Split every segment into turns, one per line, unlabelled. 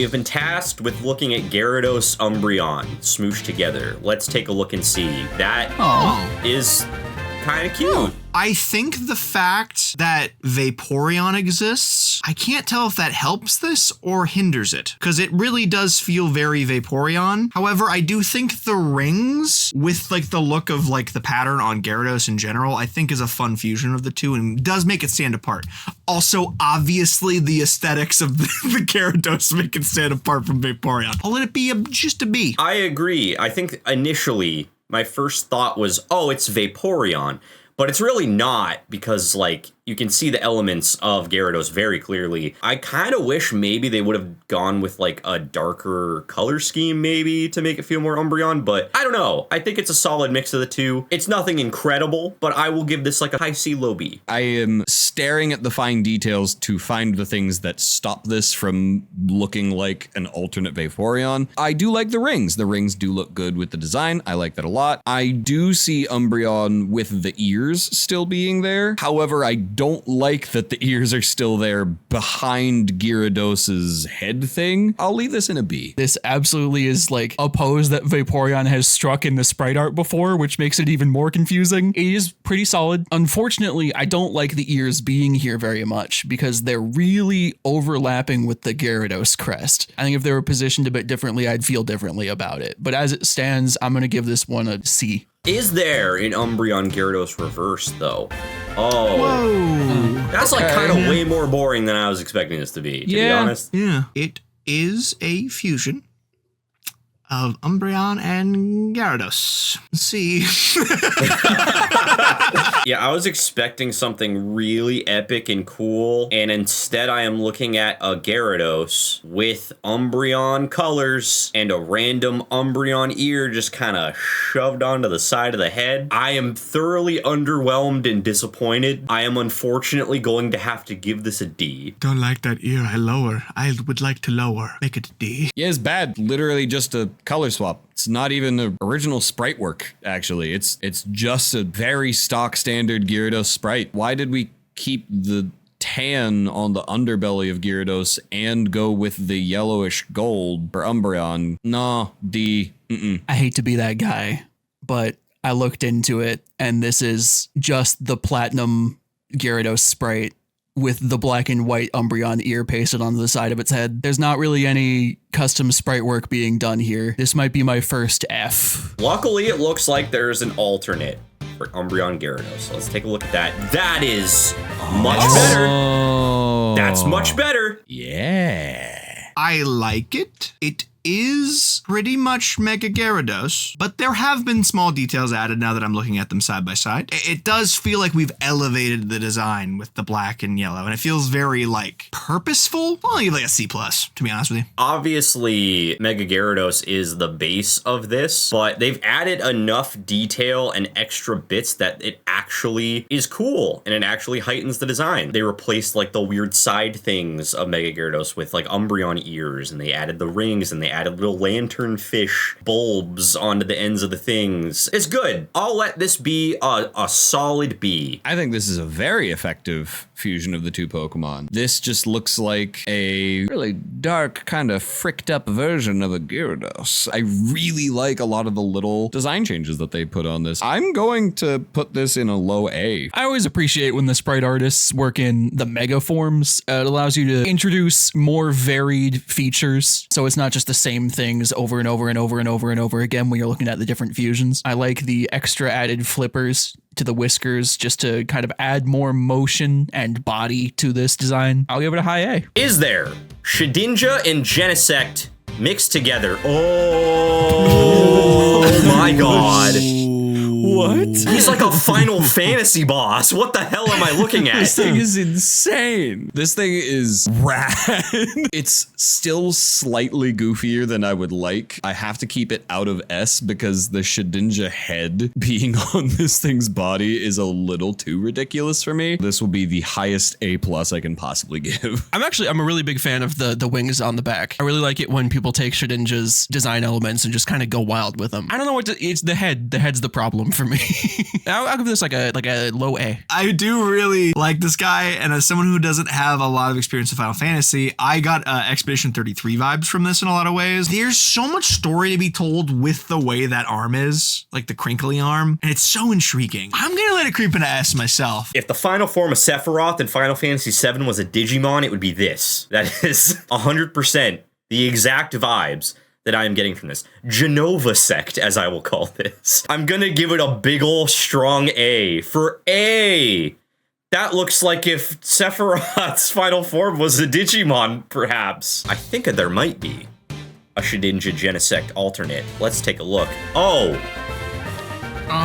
We have been tasked with looking at Gyarados Umbreon smooshed together. Let's take a look and see. That is kind of cute.
I think the fact that Vaporeon exists, I can't tell if that helps this or hinders it, because it really does feel very Vaporeon. However, I do think the rings with like the look of like the pattern on Gyarados in general, I think is a fun fusion of the two and does make it stand apart. Also, obviously, the aesthetics of the Gyarados make it stand apart from Vaporeon. I'll let it be just a B.
I agree. I think initially my first thought was, oh, it's Vaporeon. But it's really not, because, like, you can see the elements of Gyarados very clearly. I kind of wish maybe they would have gone with, like, a darker color scheme, maybe, to make it feel more Umbreon. But I don't know. I think it's a solid mix of the two. It's nothing incredible, but I will give this, like, a high C, low B.
I am staring at the fine details to find the things that stop this from looking like an alternate Vaporeon. I do like the rings. The rings do look good with the design. I like that a lot. I do see Umbreon with the ears still being there. However, I don't like that the ears are still there behind Gyarados' head thing. I'll leave this in a B.
This absolutely is like a pose that Vaporeon has struck in the sprite art before, which makes it even more confusing. It is pretty solid. Unfortunately, I don't like the ears being here very much because they're really overlapping with the Gyarados crest. I think if they were positioned a bit differently, I'd feel differently about it. But as it stands, I'm going to give this one a C.
Is there an Umbreon Gyarados reverse, though? Oh.
Whoa.
That's like kind of way more boring than I was expecting this to be honest.
Yeah. It is a fusion of Umbreon and Gyarados. Let's see.
Yeah, I was expecting something really epic and cool, and instead I am looking at a Gyarados with Umbreon colors and a random Umbreon ear just kind of shoved onto the side of the head. I am thoroughly underwhelmed and disappointed. I am unfortunately going to have to give this a D.
Don't like that ear. I would like to lower. Make it a D.
Yeah, it's bad. Literally just a color swap. It's not even the original sprite work, actually. It's just a very stock standard Gyarados sprite. Why did we keep the tan on the underbelly of Gyarados and go with the yellowish gold for Umbreon? No, D.
I hate to be that guy, but I looked into it, and this is just the platinum Gyarados sprite with the black and white Umbreon ear pasted onto the side of its head. There's not really any custom sprite work being done here. This might be my first F.
Luckily, it looks like there's an alternate for Umbreon Gyarados. So let's take a look at that. That is much better. That's much better.
Yeah.
I like it. It is pretty much Mega Gyarados, but there have been small details added now that I'm looking at them side by side. It does feel like we've elevated the design with the black and yellow, and it feels very, like, purposeful. I'll give like a C+, to be honest with you.
Obviously, Mega Gyarados is the base of this, but they've added enough detail and extra bits that it actually is cool, and it actually heightens the design. They replaced, like, the weird side things of Mega Gyarados with, like, Umbreon ears, and they added the rings, and they added little lanternfish bulbs onto the ends of the things. It's good. I'll let this be a solid B.
I think this is a very effective fusion of the two Pokemon. This just looks like a really dark, kind of fricked up version of a Gyarados. I really like a lot of the little design changes that they put on this. I'm going to put this in a low A.
I always appreciate when the sprite artists work in the mega forms. It allows you to introduce more varied features, so it's not just the same things over and over and over and over and over again when you're looking at the different fusions. I like the extra added flippers to the whiskers just to kind of add more motion and body to this design. I'll give it a high A.
Is there Shedinja and Genesect mixed together? Oh my god.
What?
He's like a Final Fantasy boss. What the hell am I looking at?
This thing is insane. This thing is rad. It's still slightly goofier than I would like. I have to keep it out of S because the Shedinja head being on this thing's body is a little too ridiculous for me. This will be the highest A+ I can possibly give.
I'm a really big fan of the wings on the back. I really like it when people take Shedinja's design elements and just kind of go wild with them. I don't know it's the head. The head's the problem for me. me. I'll give this like a low A.
I do really like this guy, and as someone who doesn't have a lot of experience in Final Fantasy, I got Expedition 33 vibes from this in a lot of ways. There's so much story to be told with the way that arm is, like the crinkly arm, and it's so intriguing. I'm gonna let it creep into S myself.
If the final form of Sephiroth in Final Fantasy VII was a Digimon, it would be this. That is 100% the exact vibes that I am getting from this. Genova Sect, as I will call this. I'm gonna give it a big ol' strong A for A. That looks like if Sephiroth's final form was a Digimon, perhaps. I think there might be a Shedinja Genesect alternate. Let's take a look. Oh,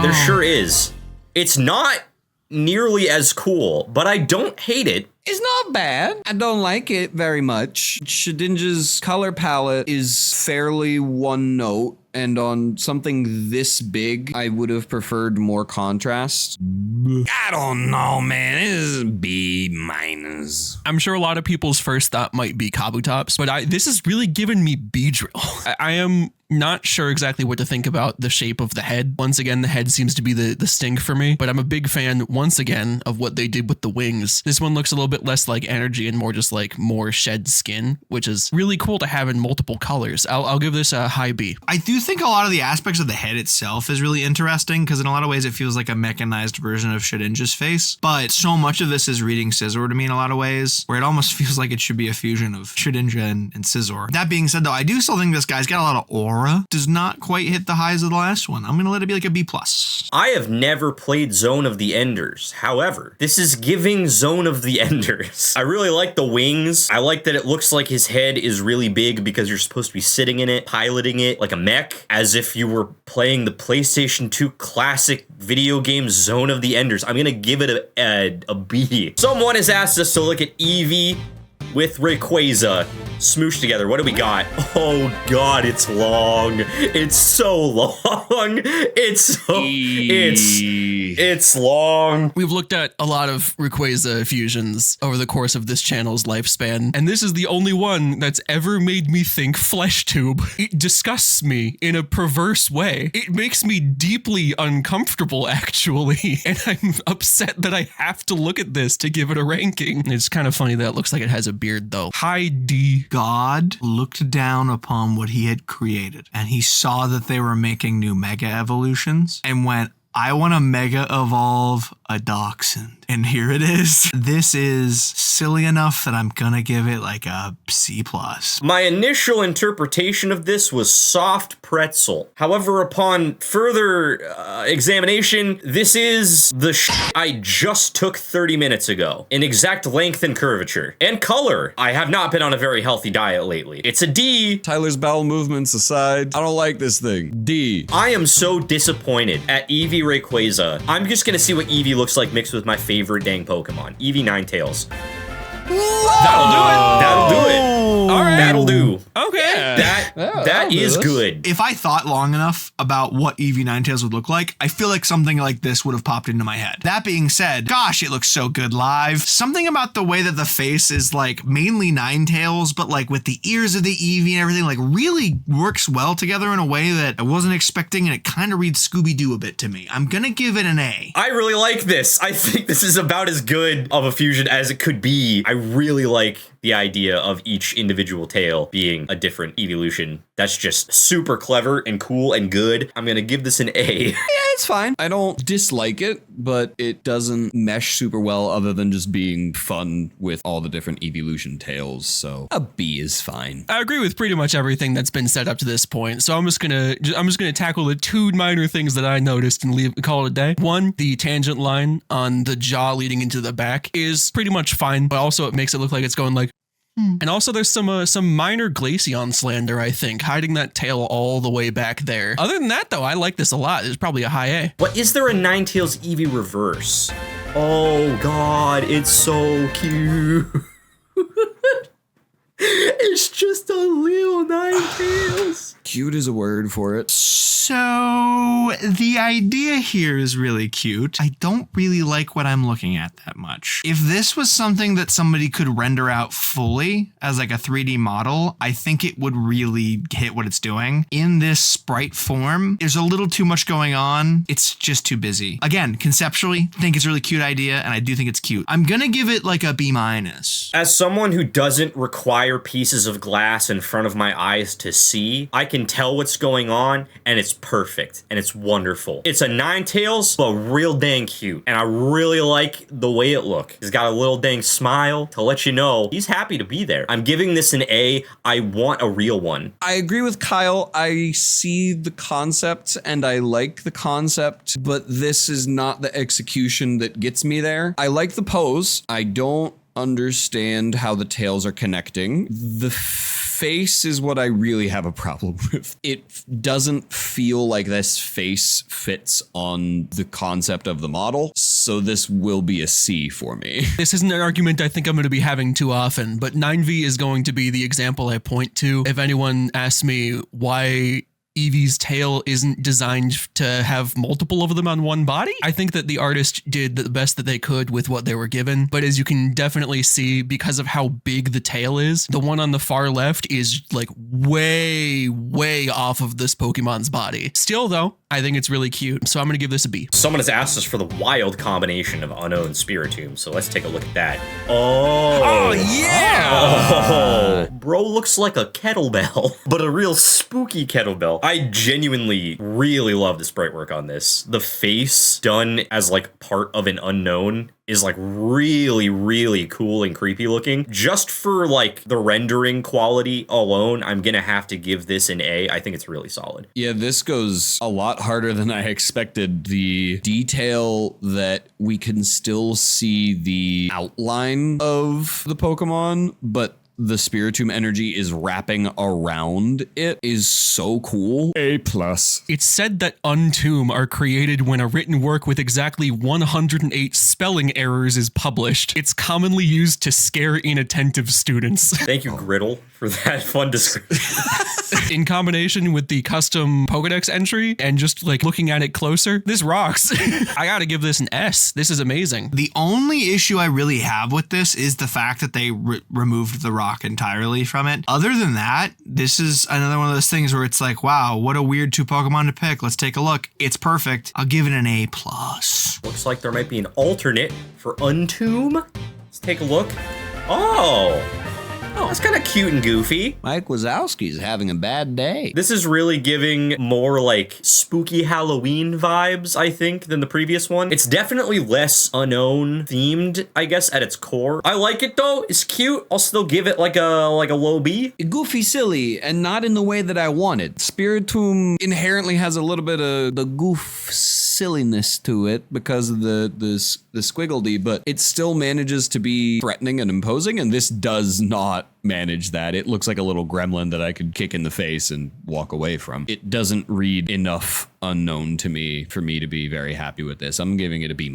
there sure is. It's not nearly as cool, but I don't hate it.
It's not bad. I don't like it very much. Shedinja's color palette is fairly one note, and on something this big, I would have preferred more contrast. I don't know, man. It is B minus.
I'm sure a lot of people's first thought might be Kabutops, but this has really given me Beedrill. I am not sure exactly what to think about the shape of the head. Once again, the head seems to be the stink for me, but I'm a big fan, once again, of what they did with the wings. This one looks a little bit less like energy and more just like more shed skin, which is really cool to have in multiple colors. I'll give this a high B.
I do think a lot of the aspects of the head itself is really interesting, because in a lot of ways it feels like a mechanized version of Shedinja's face, but so much of this is reading Scizor to me in a lot of ways, where it almost feels like it should be a fusion of Shedinja and Scizor. That being said, though, I do still think this guy's got a lot of aura. Does not quite hit the highs of the last one. I'm gonna let it be like a B+.
I have never played Zone of the Enders. However, this is giving Zone of the Enders. I really like the wings. I like that it looks like his head is really big because you're supposed to be sitting in it, piloting it like a mech, as if you were playing the PlayStation 2 classic video game Zone of the Enders. I'm gonna give it a B. Someone has asked us to look at Eevee with Rayquaza smooshed together. What do we got? Oh god, it's long. It's so long. It's long.
We've looked at a lot of Rayquaza fusions over the course of this channel's lifespan, and this is the only one that's ever made me think flesh tube. It disgusts me in a perverse way. It makes me deeply uncomfortable, actually, and I'm upset that I have to look at this to give it a ranking. It's kind of funny that it looks like it has a beard, though. High D.
God looked down upon what he had created, and he saw that they were making new mega evolutions and went, I want to mega evolve a dachshund. And here it is. This is silly enough that I'm gonna give it like a C+.
My initial interpretation of this was soft pretzel. However, upon further examination, this is the I just took 30 minutes ago in exact length and curvature. And color. I have not been on a very healthy diet lately. It's a D.
Tyler's bowel movements aside, I don't like this thing. D.
I am so disappointed at Eevee Rayquaza. I'm just gonna see what Eevee looks like mixed with my favorite dang Pokemon, Eevee Ninetales. That'll do it. That'll do it.
All right.
That'll do.
Okay.
That is good.
If I thought long enough about what Eevee Ninetales would look like, I feel like something like this would have popped into my head. That being said, gosh, it looks so good live. Something about the way that the face is like mainly Ninetales, but like with the ears of the Eevee and everything, like really works well together in a way that I wasn't expecting, and it kind of reads Scooby-Doo a bit to me. I'm gonna give it an A.
I really like this. I think this is about as good of a fusion as it could be. I really like the idea of each individual tail being a different evolution. That's just super clever and cool and good. I'm gonna give this an A.
Yeah, it's fine. I don't dislike it, but it doesn't mesh super well other than just being fun with all the different evolution tails. So a B is fine.
I agree with pretty much everything that's been said up to this point. So I'm just gonna tackle the two minor things that I noticed and call it a day. One, the tangent line on the jaw leading into the back is pretty much fine, but also it makes it look like it's going like. And also there's some minor Glaceon slander, I think, hiding that tail all the way back there. Other than that, though, I like this a lot. It's probably a high A.
What is there a Ninetales Eevee reverse? Oh god, it's so cute. It's just a little Ninetales.
Cute is a word for it.
So So the idea here is really cute. I don't really like what I'm looking at that much. If this was something that somebody could render out fully as like a 3D model, I think it would really hit what it's doing. In this sprite form, there's a little too much going on. It's just too busy. Again, conceptually, I think it's a really cute idea, and I do think it's cute. I'm gonna give it like a B-.
As someone who doesn't require pieces of glass in front of my eyes to see, I can tell what's going on, and it's perfect, and it's wonderful. It's a Ninetales, but real dang cute, and I really like the way it looks. He's got a little dang smile to let you know he's happy to be there. I'm giving this an A. I want a real one.
I agree with Kyle. I see the concept and I like the concept, but this is not the execution that gets me there. I like the pose. I don't understand how the tails are connecting. The face is what I really have a problem with. It doesn't feel like this face fits on the concept of the model, so this will be a C for me.
This isn't an argument I think I'm going to be having too often, but 9V is going to be the example I point to. If anyone asks me why Eevee's tail isn't designed to have multiple of them on one body, I think that the artist did the best that they could with what they were given. But as you can definitely see, because of how big the tail is, the one on the far left is like way, way off of this Pokemon's body. Still though, I think it's really cute. So I'm going to give this a B.
Someone has asked us for the wild combination of Unknown Spiritomb, so let's take a look at that. Oh yeah! Oh, bro looks like a kettlebell, but a real spooky kettlebell. I genuinely really love the sprite work on this. The face done as like part of an Unknown is like really, really cool and creepy looking. Just for like the rendering quality alone, I'm gonna have to give this an A. I think it's really solid.
Yeah, this goes a lot harder than I expected. The detail that we can still see the outline of the Pokemon, but the Spiritomb energy is wrapping around it is so cool. A+.
It's said that Untomb are created when a written work with exactly 108 spelling errors is published. It's commonly used to scare inattentive students.
Thank you, Griddle, for that fun description.
In combination with the custom Pokedex entry and just like looking at it closer, this rocks. I gotta give this an S. This is amazing.
The only issue I really have with this is the fact that they removed the rock entirely from it. Other than that, this is another one of those things where it's like, wow, what a weird two Pokemon to pick. Let's take a look. It's perfect. I'll give it an A+.
Looks like there might be an alternate for Untomb. Let's take a look. Oh, that's kind of cute and goofy.
Mike Wazowski's having a bad day.
This is really giving more like spooky Halloween vibes, I think, than the previous one. It's definitely less Unknown themed, I guess, at its core. I like it though. It's cute. I'll still give it like a low B.
Goofy silly, and not in the way that I wanted. Spiritomb inherently has a little bit of the goof silliness to it because of the squiggledy, but it still manages to be threatening and imposing, and this does not manage that. It looks like a little gremlin that I could kick in the face and walk away from. It doesn't read enough Unknown to me for me to be very happy with this. I'm giving it a B-.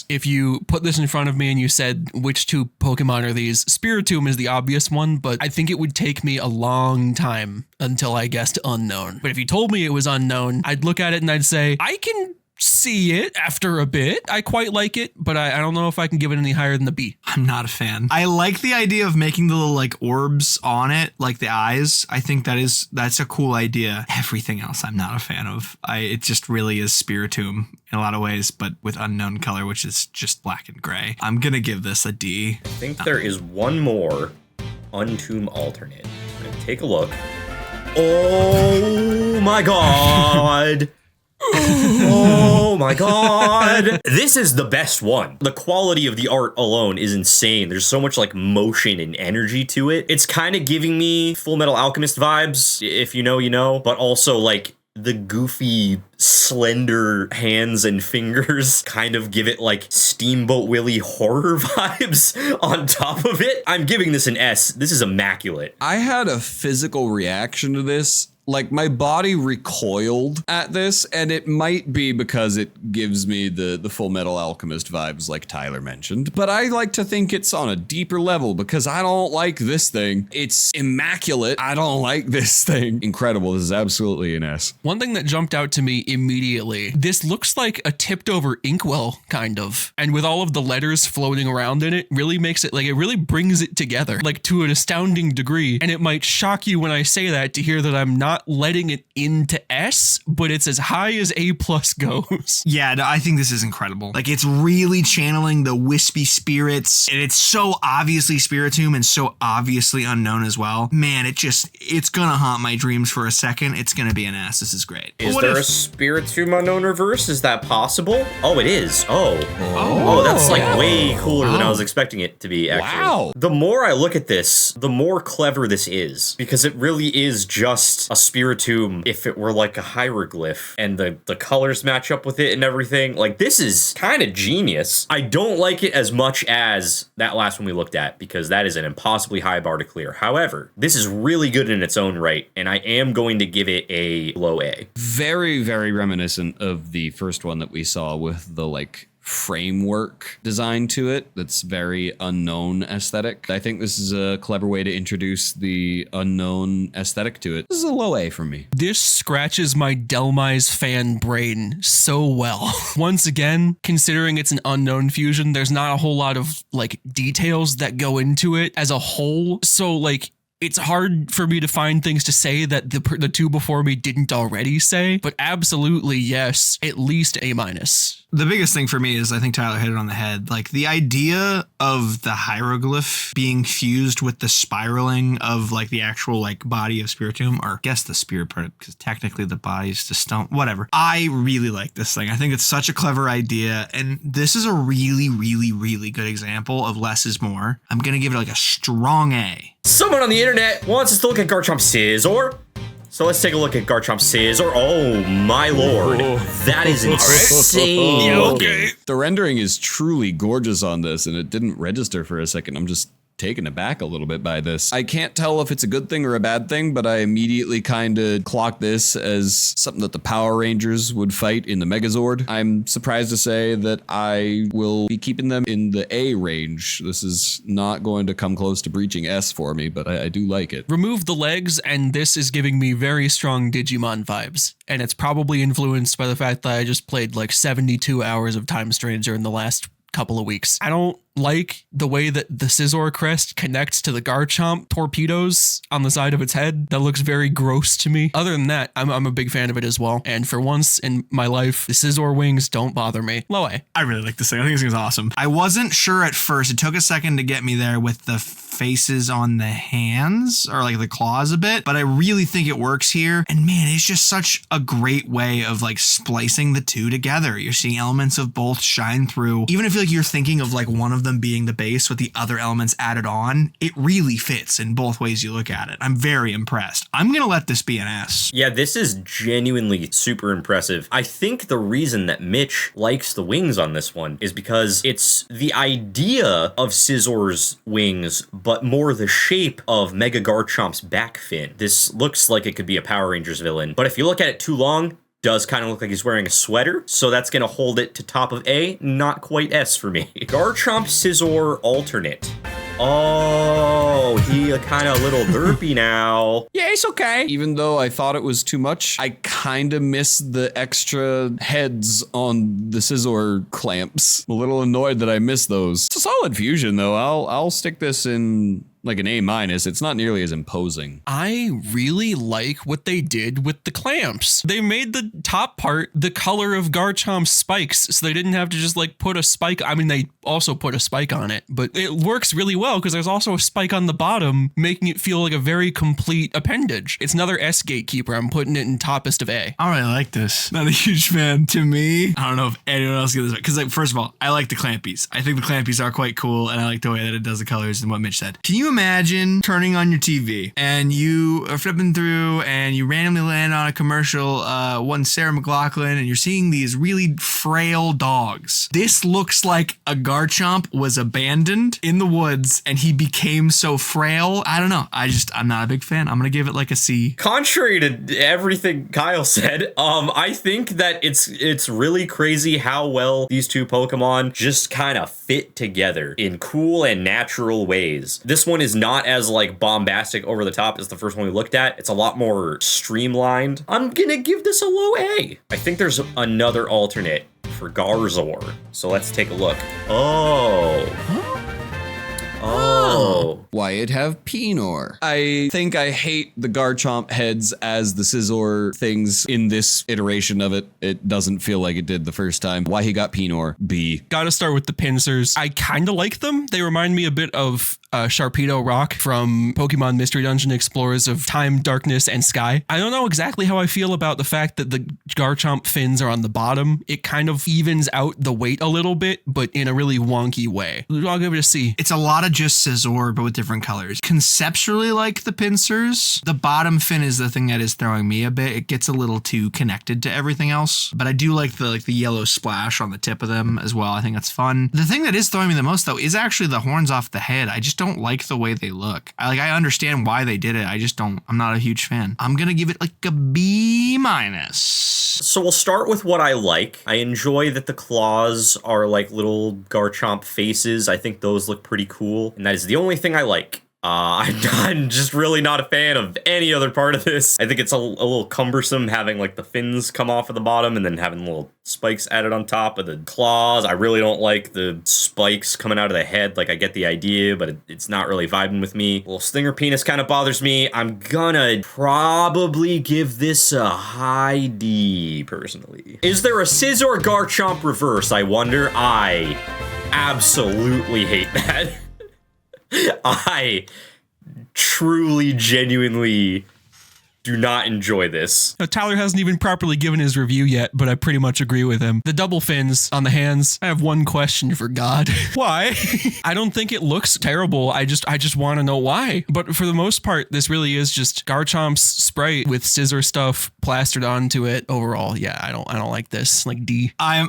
If you put this in front of me and you said, which two Pokemon are these? Spiritomb is the obvious one, but I think it would take me a long time until I guessed Unknown. But if you told me it was Unknown, I'd look at it and I'd say, I can see it after a bit. I quite like it, but I don't know if I can give it any higher than the B.
I'm not a fan. I like the idea of making the little like orbs on it, like the eyes. I think that's a cool idea. Everything else I'm not a fan of. It just really is Spiritomb in a lot of ways, but with unknown color, which is just black and gray. I'm gonna give this a D.
I think there is one more Untomb alternate. I'm gonna take a look. Oh my god! Oh my god. This is the best one. The quality of the art alone is insane. There's so much like motion and energy to it. It's kind of giving me Full Metal Alchemist vibes, if you know, you know, but also like the goofy, slender hands and fingers kind of give it like Steamboat Willie horror vibes on top of it. I'm giving this an S. This is immaculate.
I had a physical reaction to this Like, my body recoiled at this, and it might be because it gives me the Full Metal Alchemist vibes like Tyler mentioned, but I like to think it's on a deeper level because I don't like this thing. It's immaculate. I don't like this thing. Incredible. This is absolutely an S.
One thing that jumped out to me immediately, this looks like a tipped over inkwell, kind of. And with all of the letters floating around in it, really makes it, like, it really brings it together, like, to an astounding degree. And it might shock you when I say that to hear that I'm not letting it into S, but it's as high as A+ goes.
Yeah, no, I think this is incredible. Like, it's really channeling the wispy spirits, and it's so obviously Spiritomb and so obviously unknown as well. Man, it's gonna haunt my dreams for a second. It's gonna be an S. This is great.
Is there a Spiritomb Unknown reverse? Is that possible? Oh, it is. Oh, that's like way cooler than I was expecting it to be, actually.
Wow.
The more I look at this, the more clever this is, because it really is just a Spiritomb if it were like a hieroglyph, and the colors match up with it and everything. Like, this is kind of genius. I don't like it as much as that last one we looked at, because that is an impossibly high bar to clear. However, this is really good in its own right, and I am going to give it a low A.
Very, very reminiscent of the first one that we saw with the, like, framework design to it that's very unknown aesthetic. I think this is a clever way to introduce the unknown aesthetic to it. This is a low A for me.
This scratches my Delmise fan brain so well. Once again, considering it's an unknown fusion, there's not a whole lot of, like, details that go into it as a whole. So, like, it's hard for me to find things to say that the two before me didn't already say, but absolutely yes, at least A-.
The biggest thing for me is, I think Tyler hit it on the head, like the idea of the hieroglyph being fused with the spiraling of like the actual like body of Spiritomb, or I guess the spirit part, because technically the body is just stone, whatever. I really like this thing. I think it's such a clever idea, and this is a really, really, really good example of less is more. I'm going to give it like a strong A.
Someone on the internet wants us to look at Garchomp Scizor. So let's take a look at Garchomp Scizor. Oh my lord. That is insane looking.
The rendering is truly gorgeous on this, and it didn't register for a second. I'm just taken aback a little bit by this. I can't tell if it's a good thing or a bad thing, but I immediately kind of clocked this as something that the Power Rangers would fight in the Megazord. I'm surprised to say that I will be keeping them in the A range. This is not going to come close to breaching S for me, but I do like it.
Remove the legs, and this is giving me very strong Digimon vibes. And it's probably influenced by the fact that I just played like 72 hours of Time Stranger in the last couple of weeks. I don't like the way that the Scizor crest connects to the Garchomp torpedoes on the side of its head. That looks very gross to me. Other than that, I'm a big fan of it as well. And for once in my life, the Scizor wings don't bother me. Low A.
I really like this thing. I think this thing is awesome. I wasn't sure at first. It took a second to get me there with the faces on the hands, or like the claws a bit, but I really think it works here. And man, it's just such a great way of like splicing the two together. You're seeing elements of both shine through. Even if like you're thinking of like one of them being the base with the other elements added on, it really fits in both ways you look at it. I'm very impressed. I'm gonna let this be an S.
Yeah, this is genuinely super impressive. I think the reason that Mitch likes the wings on this one is because it's the idea of Scizor's wings, but more the shape of Mega Garchomp's back fin. This looks like it could be a Power Rangers villain, but if you look at it too long, does kind of look like he's wearing a sweater, so that's going to hold it to top of A, not quite S for me. Garchomp Scizor alternate. Oh, he kind of a little derpy now.
Yeah, it's okay. Even though I thought it was too much, I kind of miss the extra heads on the Scizor clamps. I'm a little annoyed that I missed those. It's a solid fusion, though. I'll stick this in like an A-. It's not nearly as imposing.
I really like what they did with the clamps. They made the top part the color of Garchomp's spikes, so they didn't have to just like put a spike. I mean, they also put a spike on it, but it works really well because there's also a spike on the bottom, making it feel like a very complete appendage. It's another S gatekeeper. I'm putting it in toppest of A.
I really like this. Not a huge fan. To me, I don't know if anyone else gets this, because like, first of all, I like the clampies. I think the clampies are quite cool, and I like the way that it does the colors and what Mitch said. Can you you imagine turning on your TV and you are flipping through and you randomly land on a commercial, one Sarah McLachlan, and you're seeing these really frail dogs. This looks like a Garchomp was abandoned in the woods and he became so frail. I don't know. I'm not a big fan. I'm going to give it like a C.
Contrary to everything Kyle said, I think that it's really crazy how well these two Pokemon just kind of fit together in cool and natural ways. This one is not as like bombastic over the top as the first one we looked at. It's a lot more streamlined. I'm gonna give this a low A. I think there's another alternate for Garzor, so let's take a look. Oh.
Why it have Pinor? I think I hate the Garchomp heads as the Scizor things in this iteration of it. It doesn't feel like it did the first time. Why he got Pinor? B.
Gotta start with the pincers. I kind of like them. They remind me a bit of Sharpedo Rock from Pokemon Mystery Dungeon Explorers of Time, Darkness, and Sky. I don't know exactly how I feel about the fact that the Garchomp fins are on the bottom. It kind of evens out the weight a little bit, but in a really wonky way. I'll give it a C.
It's a lot of just Scizor, but with different colors. Conceptually like the pincers, the bottom fin is the thing that is throwing me a bit. It gets a little too connected to everything else, but I do like the yellow splash on the tip of them as well. I think that's fun. The thing that is throwing me the most though is actually the horns off the head. I just don't like the way they look. I understand why they did it. I'm not a huge fan. I'm gonna give it like a B minus.
So we'll start with what I like. I enjoy that the claws are like little Garchomp faces. I think those look pretty cool. And that is the only thing I like. I'm just really not a fan of any other part of this. I think it's a little cumbersome having like the fins come off at the bottom and then having little spikes added on top of the claws. I really don't like the spikes coming out of the head. Like I get the idea, but it's not really vibing with me. Little stinger penis kind of bothers me. I'm gonna probably give this a high D personally. Is there a Scizor Garchomp reverse? I wonder. I absolutely hate that. I truly, genuinely do not enjoy this.
Now, Tyler hasn't even properly given his review yet, but I pretty much agree with him. The double fins on the hands, I have one question for God. Why? I don't think it looks terrible. I just want to know why. But for the most part, this really is just Garchomp's sprite with Scizor stuff plastered onto it. Overall, yeah, I don't like this. Like D.
I'm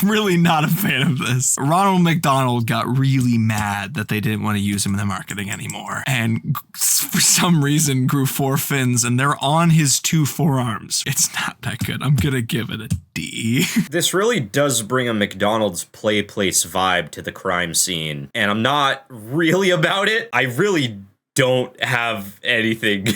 really not a fan of this. Ronald McDonald got really mad that they didn't want to use him in the marketing anymore, and for some reason grew 4 fins, and they're on his 2 forearms. It's not that good. I'm gonna give it a D.
This really does bring a McDonald's play place vibe to the crime scene, and I'm not really about it. I really don't have anything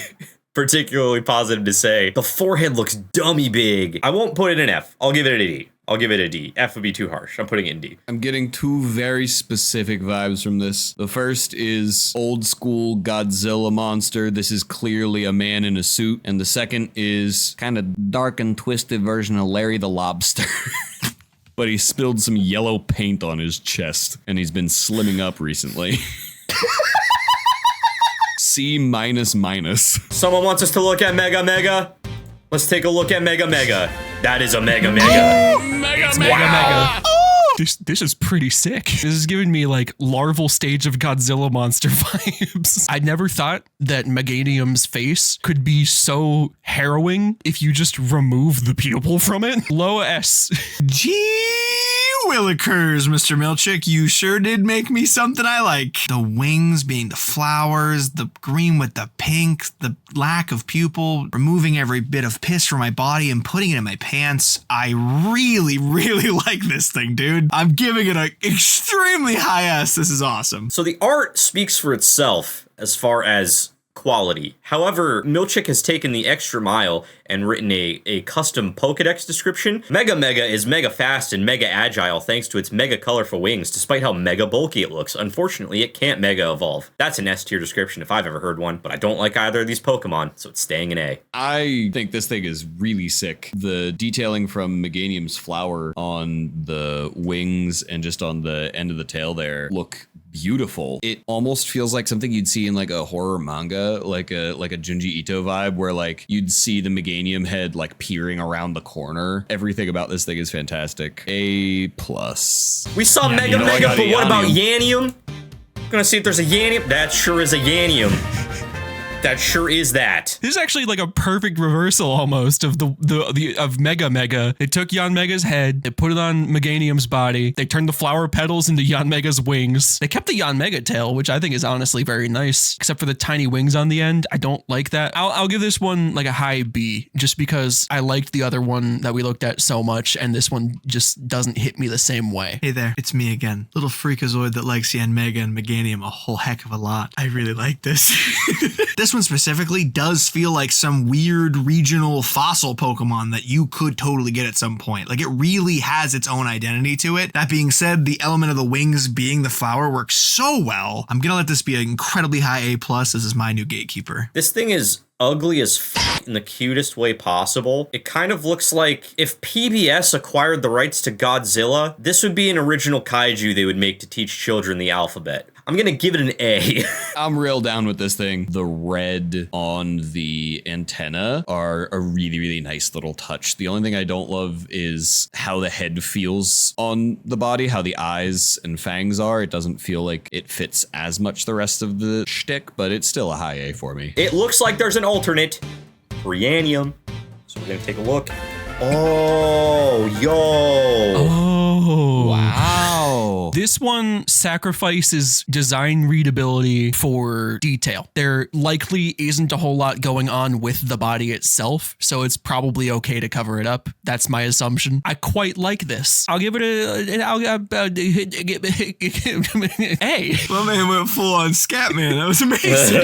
particularly positive to say. The forehead looks dummy big. I won't put it in F. I'll give it a D. I'll give it a D. F would be too harsh. I'm putting it in D.
I'm getting 2 very specific vibes from this. The first is old school Godzilla monster. This is clearly a man in a suit. And the second is kind of dark and twisted version of Larry the Lobster. But he spilled some yellow paint on his chest, and he's been slimming up recently. C minus minus.
Someone wants us to look at Mega Mega? Let's take a look at Mega Mega. That is a Mega Mega.
Mega. This is pretty sick. This is giving me like larval stage of Godzilla monster vibes. I never thought that Meganium's face could be so harrowing if you just remove the pupil from it. Low S.
Gee willikers, Mr. Milchick, you sure did make me something I like. The wings being the flowers, the green with the pink, the lack of pupil, removing every bit of piss from my body and putting it in my pants. I really, really like this thing, dude. I'm giving it an extremely high S. This is awesome.
So the art speaks for itself as far as quality. However, Milchick has taken the extra mile and written a custom Pokedex description. Mega Mega is mega fast and mega agile thanks to its mega colorful wings, despite how mega bulky it looks. Unfortunately, it can't mega evolve. That's an S tier description if I've ever heard one, but I don't like either of these Pokemon, so it's staying an A.
I think this thing is really sick. The detailing from Meganium's flower on the wings and just on the end of the tail there look beautiful. It almost feels like something you'd see in like a horror manga, like a Junji Ito vibe, where like you'd see the Meganium head like peering around the corner. Everything about this thing is fantastic. A plus.
We saw Mega Mega, but what about Yanium? Gonna see if there's a Yanium. That sure is a Yanium. That sure is that.
This is actually like a perfect reversal almost of of Mega. They took Yanmega's head, they put it on Meganium's body, they turned the flower petals into Yanmega's wings. They kept the Yanmega tail, which I think is honestly very nice, except for the tiny wings on the end. I don't like that. I'll give this one like a high B, just because I liked the other one that we looked at so much, and this one just doesn't hit me the same way.
Hey there, it's me again. Little freakazoid that likes Yanmega and Meganium a whole heck of a lot. I really like this. This one specifically does feel like some weird regional fossil Pokemon that you could totally get at some point. Like, it really has its own identity to it. That being said, the element of the wings being the flower works so well. I'm gonna let this be an incredibly high A+. This is my new gatekeeper.
This thing is ugly as in the cutest way possible. It kind of looks like if PBS acquired the rights to Godzilla, this would be an original kaiju they would make to teach children the alphabet. I'm gonna give it an A.
I'm real down with this thing. The red on the antenna are a really, really nice little touch. The only thing I don't love is how the head feels on the body, how the eyes and fangs are. It doesn't feel like it fits as much the rest of the shtick, but it's still a high A for me.
It looks like there's an alternate for Yanium. So we're gonna take a look. Oh, yo.
Oh.
Wow.
This one sacrifices design readability for detail. There likely isn't a whole lot going on with the body itself, so it's probably okay to cover it up. That's my assumption. I quite like this. I'll give it A.
My man went full on Scatman. That was amazing.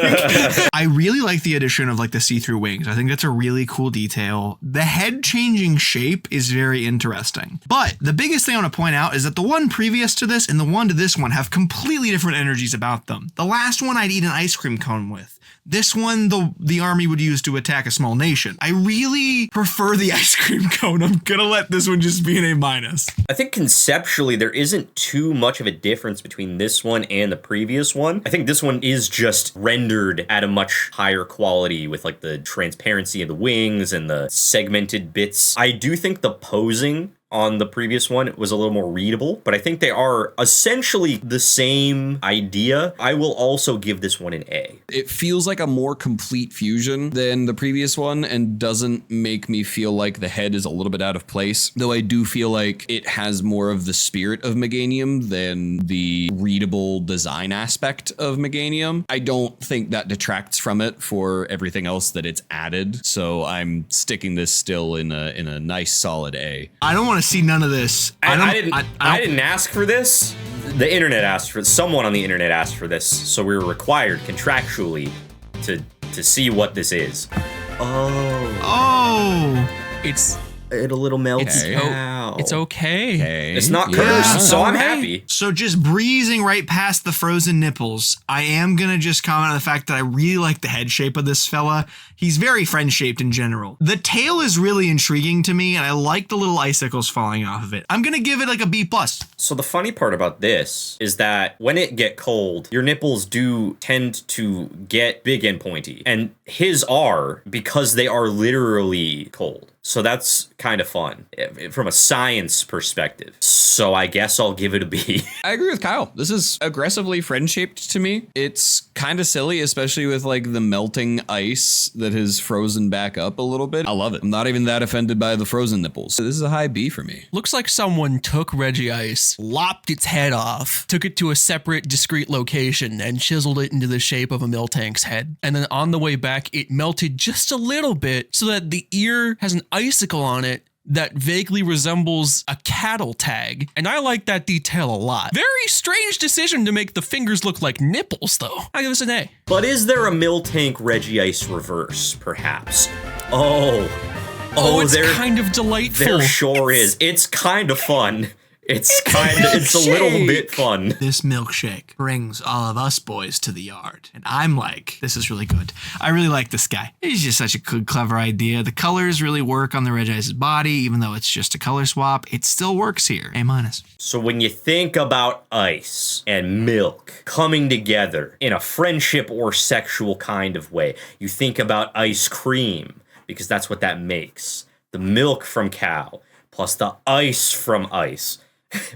I really like the addition of like the see-through wings. I think that's a really cool detail. The head changing shape is very interesting. But the biggest thing I want to point out is that the one previous to this and the one to this one have completely different energies about them. The last one I'd eat an ice cream cone with. This one, the army would use to attack a small nation. I really prefer the ice cream cone. I'm gonna let this one just be an A-.
I think conceptually there isn't too much of a difference between this one and the previous one. I think this one is just rendered at a much higher quality with like the transparency of the wings and the segmented bits. I do think the posing on the previous one was a little more readable, but I think they are essentially the same idea. I will also give this one an A.
It feels like a more complete fusion than the previous one and doesn't make me feel like the head is a little bit out of place, though I do feel like it has more of the spirit of Meganium than the readable design aspect of Meganium. I don't think that detracts from it for everything else that it's added, so I'm sticking this still in a nice solid A.
I don't want to see none of this.
I didn't ask for this. The internet asked for it. Someone on the internet asked for this, so we were required contractually to see what this is.
Oh.
It's
It a little melty.
It's okay.
It's not cursed,
Yeah.
so I'm happy.
So just breezing right past the frozen nipples, I am going to just comment on the fact that I really like the head shape of this fella. He's very friend-shaped in general. The tail is really intriguing to me, and I like the little icicles falling off of it. I'm going to give it like a B+.
So the funny part about this is that when it get cold, your nipples do tend to get big and pointy. And his are because they are literally cold. So that's kind of fun from a science perspective. So I guess I'll give it a B.
I agree with Kyle. This is aggressively friend-shaped to me. It's kind of silly, especially with like the melting ice that has frozen back up a little bit. I love it. I'm not even that offended by the frozen nipples. So this is a high B for me.
Looks like someone took Regice, lopped its head off, took it to a separate, discrete location, and chiseled it into the shape of a Miltank's head. And then on the way back, it melted just a little bit so that the ear has an icicle on it that vaguely resembles a cattle tag. And I like that detail a lot. Very strange decision to make the fingers look like nipples, though. I give this an A.
But is there a Miltank Regice reverse, perhaps? Oh,
it's kind of delightful.
there sure is. It's kind of fun. It's a little bit fun.
This milkshake brings all of us boys to the yard. And I'm like, this is really good. I really like this guy. He's just such a good, clever idea. The colors really work on the Regice's body, even though it's just a color swap. It still works here. A-.
So when you think about ice and milk coming together in a friendship or sexual kind of way, you think about ice cream, because that's what that makes. The milk from cow plus the ice from ice.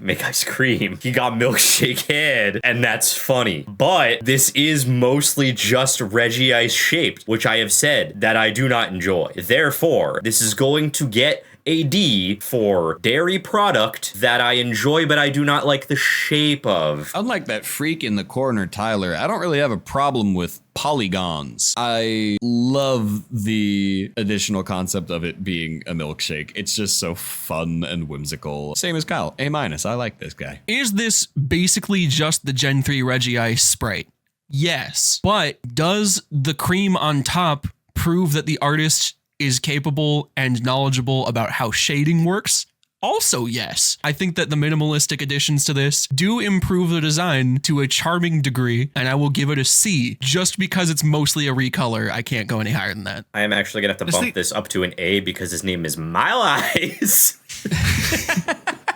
make ice cream. He got milkshake head, and that's funny. But this is mostly just Regice shaped, which I have said that I do not enjoy. Therefore, this is going to get a D for dairy product that I enjoy, but I do not like the shape of.
Unlike that freak in the corner, Tyler, I don't really have a problem with polygons. I love the additional concept of it being a milkshake. It's just so fun and whimsical. Same as Kyle, A-. I like this guy.
Is this basically just the Gen 3 Regice Sprite? Yes. But does the cream on top prove that the artist is capable and knowledgeable about how shading works? Also, yes. I think that the minimalistic additions to this do improve the design to a charming degree, and I will give it a C just because it's mostly a recolor. I can't go any higher than that.
I am actually going to have to bump this up to an A because his name is Mile Eyes.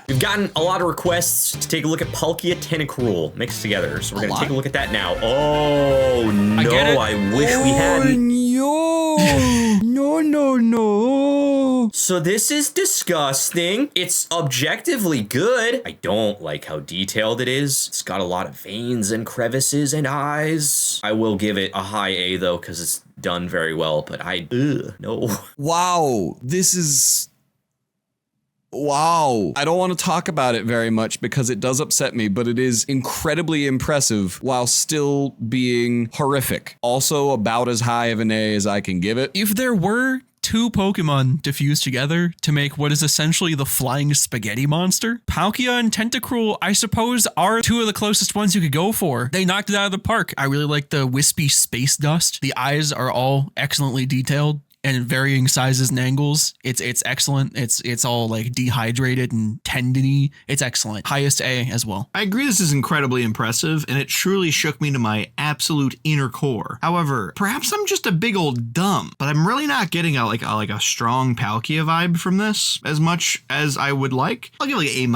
We've gotten a lot of requests to take a look at Palkia Tentacruel mixed together, so we're going to take a look at that now. Oh, no, I wish we hadn't. No. So this is disgusting. It's objectively good. I don't like how detailed it is. It's got a lot of veins and crevices and eyes. I will give it a high A, though, because it's done very well, but no.
Wow, Wow. I don't want to talk about it very much because it does upset me, but it is incredibly impressive while still being horrific. Also about as high of an A as I can give it.
If there were two Pokemon to fuse together to make what is essentially the flying spaghetti monster, Palkia and Tentacruel, I suppose, are two of the closest ones you could go for. They knocked it out of the park. I really like the wispy space dust. The eyes are all excellently detailed and in varying sizes and angles. It's excellent. It's all like dehydrated and tendony. It's excellent. Highest A as well.
I agree this is incredibly impressive, and it truly shook me to my absolute inner core. However, perhaps I'm just a big old dumb, but I'm really not getting a strong Palkia vibe from this as much as I would like. I'll give it like A-.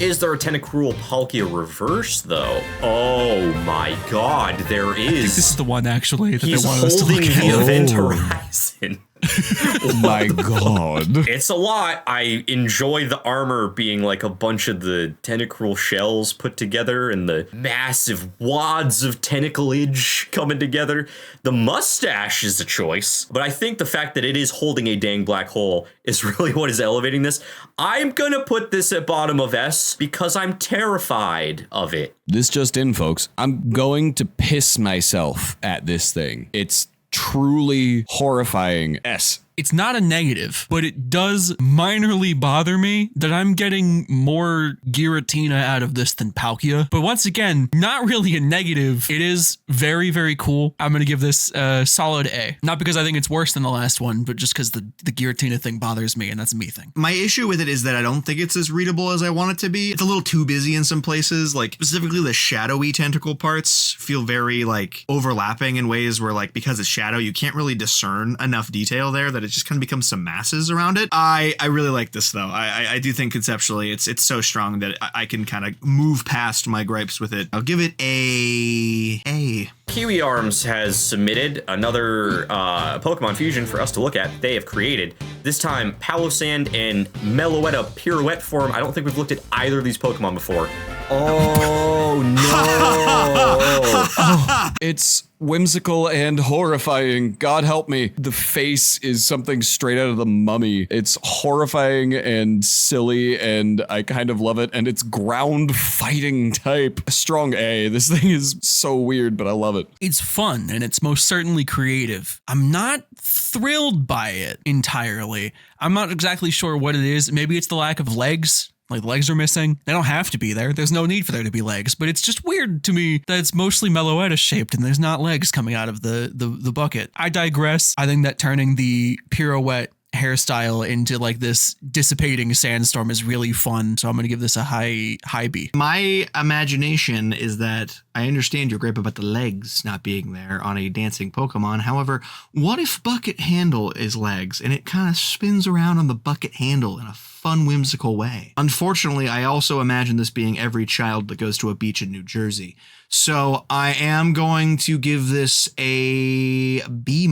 Is there a Tentacruel Palkia reverse, though? Oh my god, there is.
I think this is the one, actually, that
He's
they wanted us to look
holding
at.
the Event Horizon.
Oh my god.
It's a lot. I enjoy the armor being like a bunch of the Tentacruel shells put together and the massive wads of tentacleage coming together. The mustache is a choice, but I think the fact that it is holding a dang black hole is really what is elevating this. I'm gonna put this at bottom of S because I'm terrified of it.
This just in, folks. I'm going to piss myself at this thing. It's truly horrifying. S.
It's not a negative, but it does minorly bother me that I'm getting more Giratina out of this than Palkia. But once again, not really a negative. It is very, very cool. I'm going to give this a solid A. Not because I think it's worse than the last one, but just because the Giratina thing bothers me, and that's a me thing.
My issue with it is that I don't think it's as readable as I want it to be. It's a little too busy in some places. Like specifically the shadowy tentacle parts feel very like overlapping in ways where like because it's shadow, you can't really discern enough detail there that it just kind of becomes some masses around it. I really like this though. I do think conceptually it's so strong that I can kind of move past my gripes with it. I'll give it A.
Kiwi Arms has submitted another Pokemon fusion for us to look at. They have created this time Palossand and Meloetta Pirouette form. I don't think we've looked at either of these Pokemon before. Oh no.
It's whimsical and horrifying. God help me. The face is something straight out of The Mummy. It's horrifying and silly, and I kind of love it. And it's ground fighting type. Strong A. This thing is so weird, but I love it.
It's fun, and it's most certainly creative. I'm not thrilled by it entirely. I'm not exactly sure what it is. Maybe it's the lack of legs. Like, the legs are missing. They don't have to be there. There's no need for there to be legs, but it's just weird to me that it's mostly Meloetta shaped and there's not legs coming out of the bucket. I digress. I think that turning the pirouette hairstyle into like this dissipating sandstorm is really fun. So I'm going to give this a high B.
My imagination is that I understand your gripe about the legs not being there on a dancing Pokemon. However, what if bucket handle is legs and it kind of spins around on the bucket handle in a fun, whimsical way? Unfortunately, I also imagine this being every child that goes to a beach in New Jersey. So I am going to give this a B-.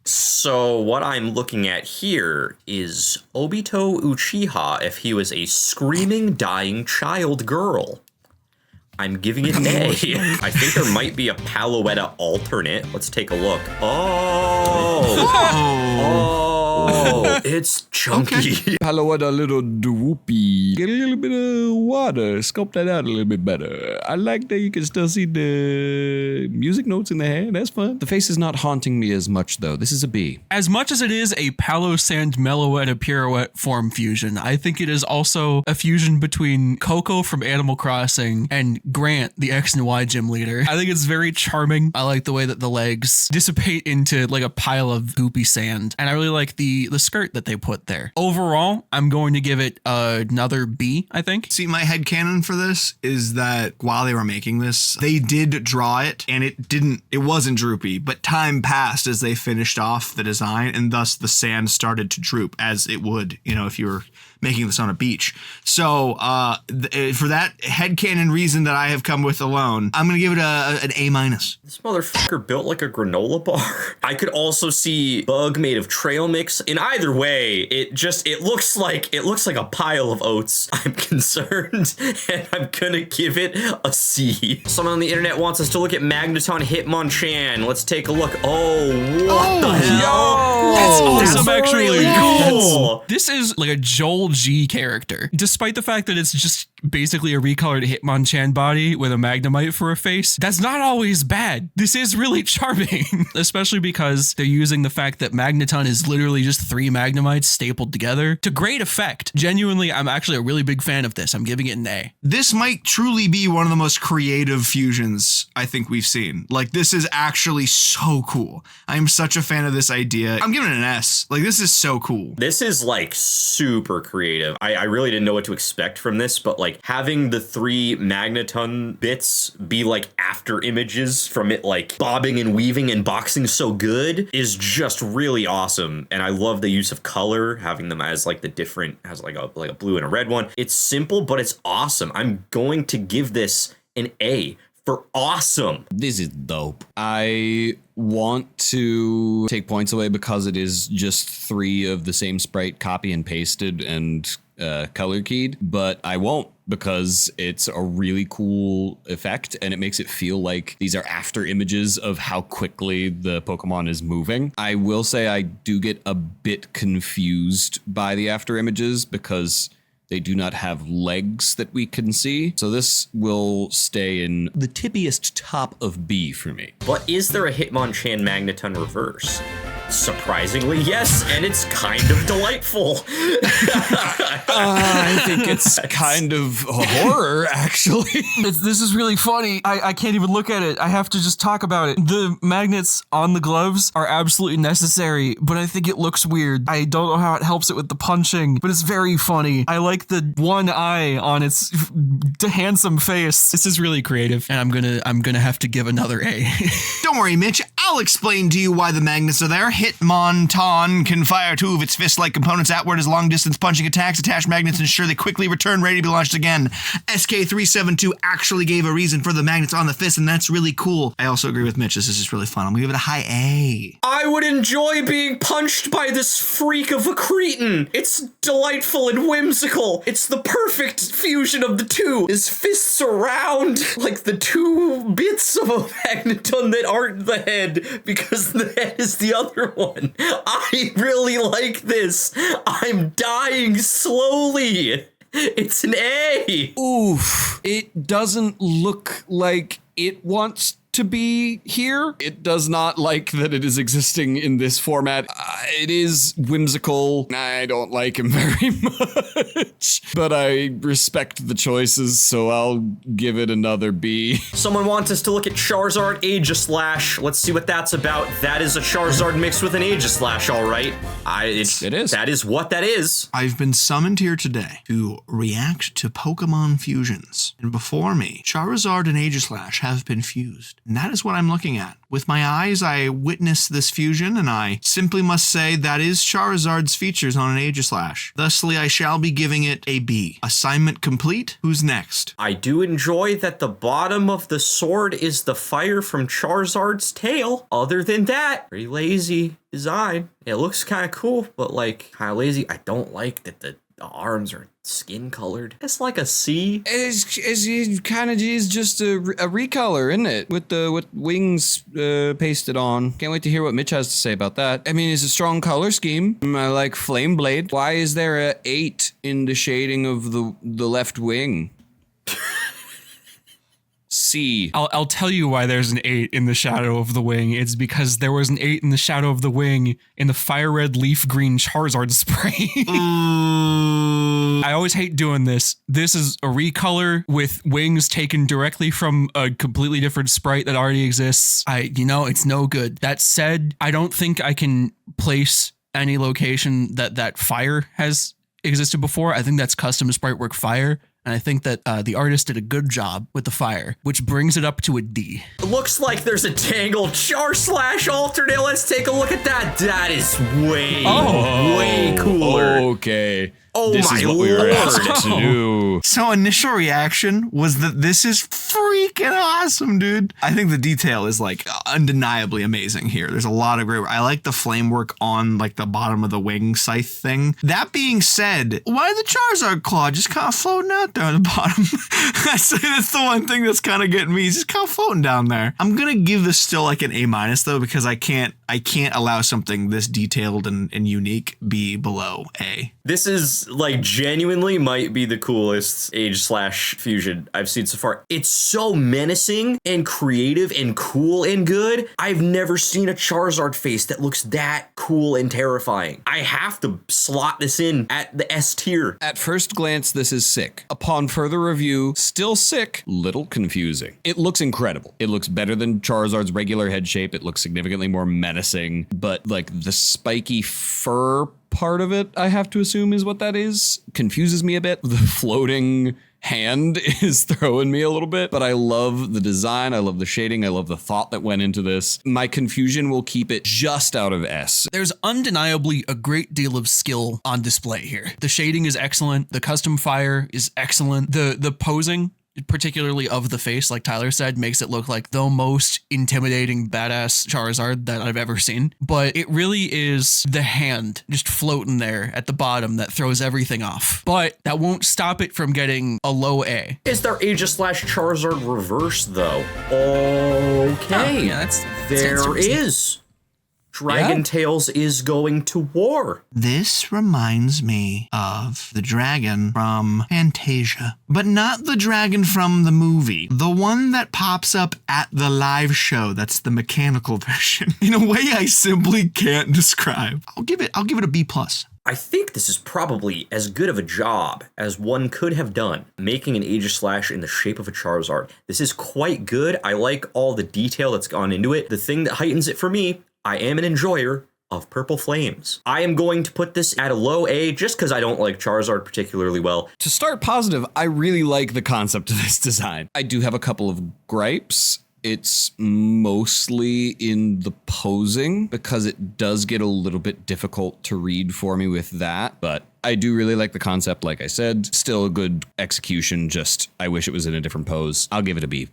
So what I'm looking at here is Obito Uchiha if he was a screaming, dying child girl. I'm giving it an A. I think there might be a Paluetta alternate. Let's take a look. Oh, it's chunky.
Paluetta a little droopy. Get a little bit of water. Sculpt that out a little bit better. I like that you can still see the music notes in the hair. That's fun. The face is not haunting me as much, though. This is a B.
As much as it is a Palo Sand Meloetta Pirouette form fusion, I think it is also a fusion between Coco from Animal Crossing and Grant, the X and Y gym leader. I think it's very charming. I like the way that the legs dissipate into like a pile of goopy sand. And I really like the skirt that they put there. Overall, I'm going to give it another B, I think.
See, my headcanon for this is that while they were making this, they did draw it and it wasn't droopy, but time passed as they finished off the design and thus the sand started to droop as it would, if you were making this on a beach. So for that headcanon reason that I have come with alone, I'm going to give it an A-.
This motherfucker built like a granola bar. I could also see bug made of trail mix. In either way, it looks like a pile of oats. I'm concerned, and I'm gonna give it a C. Someone on the internet wants us to look at Magneton Hitmonchan. Let's take a look. Oh, what the hell?
That's awesome,
That's
actually.
really cool.
This is like a Joel G character. Despite the fact that it's just basically a recolored Hitmonchan body with a Magnemite for a face, that's not always bad. This is really charming, especially because they're using the fact that Magneton is literally just 3 Magnemites stapled together to great effect. Genuinely, I'm actually a really big fan of this. I'm giving it an A.
This might truly be one of the most creative fusions I think we've seen. Like, this is actually so cool. I'm such a fan of this idea. I'm giving it an S. Like, this is so cool.
This is like super creative. I really didn't know what to expect from this, but like having the 3 Magneton bits be like after images from it like bobbing and weaving and boxing so good is just really awesome. And I love the use of color, having them as like the different, as like a blue and a red one. It's simple, but it's awesome. I'm going to give this an A for awesome.
This is dope. I want to take points away because it is just 3 of the same sprite copy and pasted and color keyed, but I won't because it's a really cool effect and it makes it feel like these are after images of how quickly the Pokemon is moving. I will say I do get a bit confused by the after images because they do not have legs that we can see. So this will stay in the tippiest top of B for me.
But is there a Hitmonchan Magneton reverse? Surprisingly, yes, and it's kind of delightful.
I think it's kind of a horror, actually.
This is really funny. I can't even look at it. I have to just talk about it. The magnets on the gloves are absolutely necessary, but I think it looks weird. I don't know how it helps it with the punching, but it's very funny. I like the one eye on its handsome face. This is really creative, and I'm gonna have to give another A.
Don't worry, Mitch. I'll explain to you why the magnets are there. Hitmonchan can fire 2 of its fist-like components outward as long-distance punching attacks. Attach magnets ensure they quickly return, ready to be launched again. SK372 actually gave a reason for the magnets on the fist, and that's really cool. I also agree with Mitch. This is just really fun. I'm gonna give it a high A.
I would enjoy being punched by this freak of a cretin. It's delightful and whimsical. It's the perfect fusion of the two. His fists are round like the 2 bits of a Magneton that aren't the head, because the head is the other one. I really like this. I'm dying slowly. It's an A.
Oof. It doesn't look like it wants to be here. It does not like that it is existing in this format. It is whimsical. I don't like him very much, but I respect the choices, so I'll give it another B.
Someone wants us to look at Charizard Aegislash. Let's see what that's about. That is a Charizard mixed with an Aegislash, all right. It is. That is what that is.
I've been summoned here today to react to Pokemon fusions. And before me, Charizard and Aegislash have been fused. And that is what I'm looking at. With my eyes, I witnessed this fusion, and I simply must say that is Charizard's features on an Aegislash. Thusly, I shall be giving it a B. Assignment complete. Who's next?
I do enjoy that the bottom of the sword is the fire from Charizard's tail. Other than that, pretty lazy design. It looks kind of cool, but like kind of lazy. I don't like that the arms are skin colored. It's like a C.
It kind of is just a recolor, isn't it? With wings pasted on. Can't wait to hear what Mitch has to say about that. I mean, it's a strong color scheme. I like Flame Blade. Why is there a 8 in the shading of the left wing? C.
I'll tell you why there's an 8 in the shadow of the wing. It's because there was an 8 in the shadow of the wing in the fire red leaf green Charizard spray. I always hate doing this. This is a recolor with wings taken directly from a completely different sprite that already exists. It's no good. That said, I don't think I can place any location that fire has existed before. I think that's custom sprite work fire. And I think that the artist did a good job with the fire, which brings it up to a D.
It looks like there's a Tangled Char/Slash alternate. Let's take a look at that. That is way cooler.
Okay.
Oh
this
my
is what we were
lord.
asked to do.
So initial reaction was that this is freaking awesome, dude. I think the detail is like undeniably amazing here. There's a lot of great work. I like the flame work on like the bottom of the wing scythe thing. That being said, why the Charizard claw just kind of floating out there on the bottom? I say that's the one thing that's kind of getting me. He's just kind of floating down there. I'm gonna give this still like an A- though, because I can't allow something this detailed and unique be below A.
This is like genuinely might be the coolest Aegislash fusion I've seen so far. It's so menacing and creative and cool and good. I've never seen a Charizard face that looks that cool and terrifying. I have to slot this in at the S tier.
At first glance, this is sick. Upon further review, still sick, little confusing. It looks incredible. It looks better than Charizard's regular head shape. It looks significantly more menacing, but like the spiky fur part of it, I have to assume is what that is, confuses me a bit. The floating hand is throwing me a little bit, but I love the design. I love the shading. I love the thought that went into this. My confusion will keep it just out of S.
There's undeniably a great deal of skill on display here. The shading is excellent. The custom fire is excellent. The posing, particularly of the face, like Tyler said, makes it look like the most intimidating badass Charizard that I've ever seen. But it really is the hand just floating there at the bottom that throws everything off. But that won't stop it from getting a low A.
Is there Aegislash Charizard reverse though? Okay.
Yeah, that's
there is. Dragon Tales is going to war.
This reminds me of the dragon from Fantasia, but not the dragon from the movie. The one that pops up at the live show. That's the mechanical version. In a way I simply can't describe. I'll give it a B+.
I think this is probably as good of a job as one could have done, making an Aegislash in the shape of a Charizard. This is quite good. I like all the detail that's gone into it. The thing that heightens it for me, I am an enjoyer of purple flames. I am going to put this at a low A just because I don't like Charizard particularly well.
To start positive, I really like the concept of this design. I do have a couple of gripes. It's mostly in the posing because it does get a little bit difficult to read for me with that, but I do really like the concept, like I said. Still a good execution, just I wish it was in a different pose. I'll give it a B+.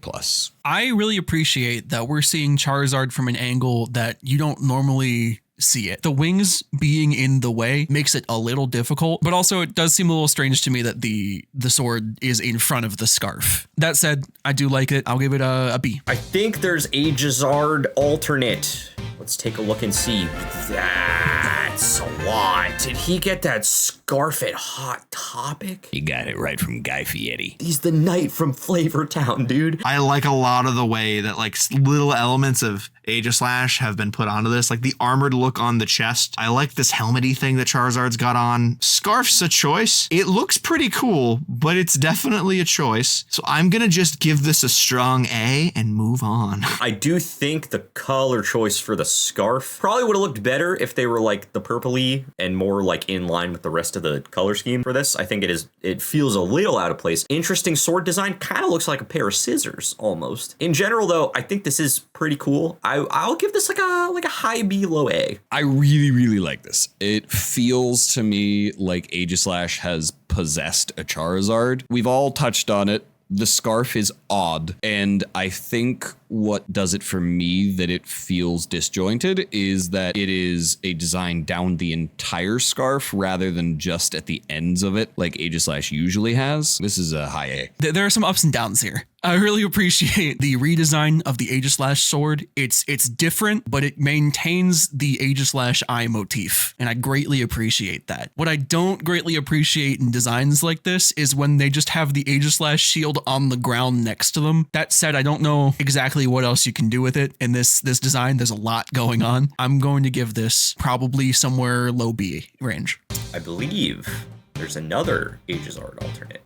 I really appreciate that we're seeing Charizard from an angle that you don't normally see it. The wings being in the way makes it a little difficult, but also it does seem a little strange to me that the sword is in front of the scarf. That said, I do like it. I'll give it a B.
I think there's Aegislash alternate. Let's take a look and see. That's a lot. Did he get that scarf at Hot Topic?
You got it right from Guy Fieri.
He's the knight from Flavor Town, dude.
I like a lot of the way that like little elements of Aegislash have been put onto this, like the armored look on the chest. I like this helmety thing that Charizard's got on. Scarf's a choice. It looks pretty cool, but it's definitely a choice. So I'm gonna just give this a strong A and move on.
I do think the color choice for the scarf probably would have looked better if they were like the purpley heavy and more like in line with the rest of the color scheme for this. I think it feels a little out of place. Interesting sword design, kind of looks like a pair of scissors almost. In general though, I think this is pretty cool. I'll give this like a high B, low A.
I really, really like this. It feels to me like Aegislash has possessed a Charizard. We've all touched on it. The scarf is odd, and I think what does it for me that it feels disjointed is that it is a design down the entire scarf rather than just at the ends of it like Aegislash usually has. This is a high A.
There are some ups and downs here. I really appreciate the redesign of the Aegislash sword. It's different, but it maintains the Aegislash eye motif, and I greatly appreciate that. What I don't greatly appreciate in designs like this is when they just have the Aegislash shield on the ground next to them. That said, I don't know exactly what else you can do with it in this design. There's a lot going on. I'm going to give this probably somewhere low B range.
I believe there's another Aegislash alternate.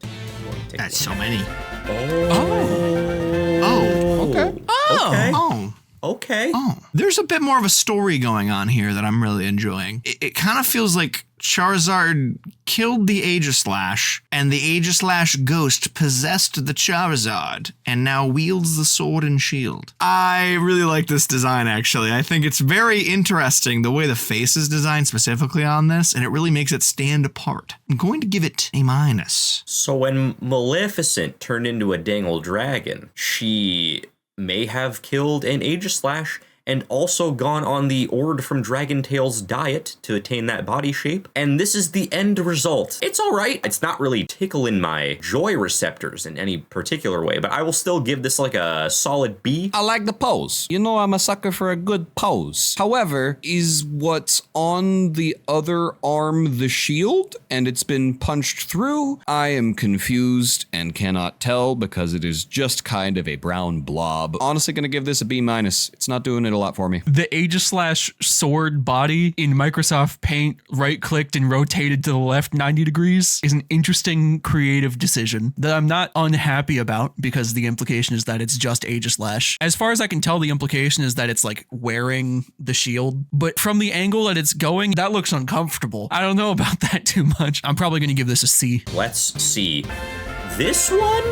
That's so many.
Okay.
There's a bit more of a story going on here that I'm really enjoying. It kind of feels like Charizard killed the Aegislash, and the Aegislash ghost possessed the Charizard, and now wields the sword and shield. I really like this design, actually. I think it's very interesting the way the face is designed specifically on this, and it really makes it stand apart. I'm going to give it a minus.
So when Maleficent turned into a dang old dragon, she may have killed an Aegislash and also gone on the Ord from Dragon Tales diet to attain that body shape. And this is the end result. It's all right. It's not really tickling my joy receptors in any particular way, but I will still give this like a solid B.
I like the pose. You know I'm a sucker for a good pose. However, is what's on the other arm the shield and it's been punched through? I am confused and cannot tell because it is just kind of a brown blob. Honestly gonna give this a B-. It's not doing it a lot for me.
The Aegislash sword body in Microsoft Paint right-clicked and rotated to the left 90 degrees is an interesting creative decision that I'm not unhappy about because the implication is that it's just Aegislash. As far as I can tell, the implication is that it's like wearing the shield, but from the angle that it's going, that looks uncomfortable. I don't know about that too much. I'm probably going to give this a C.
Let's see. This one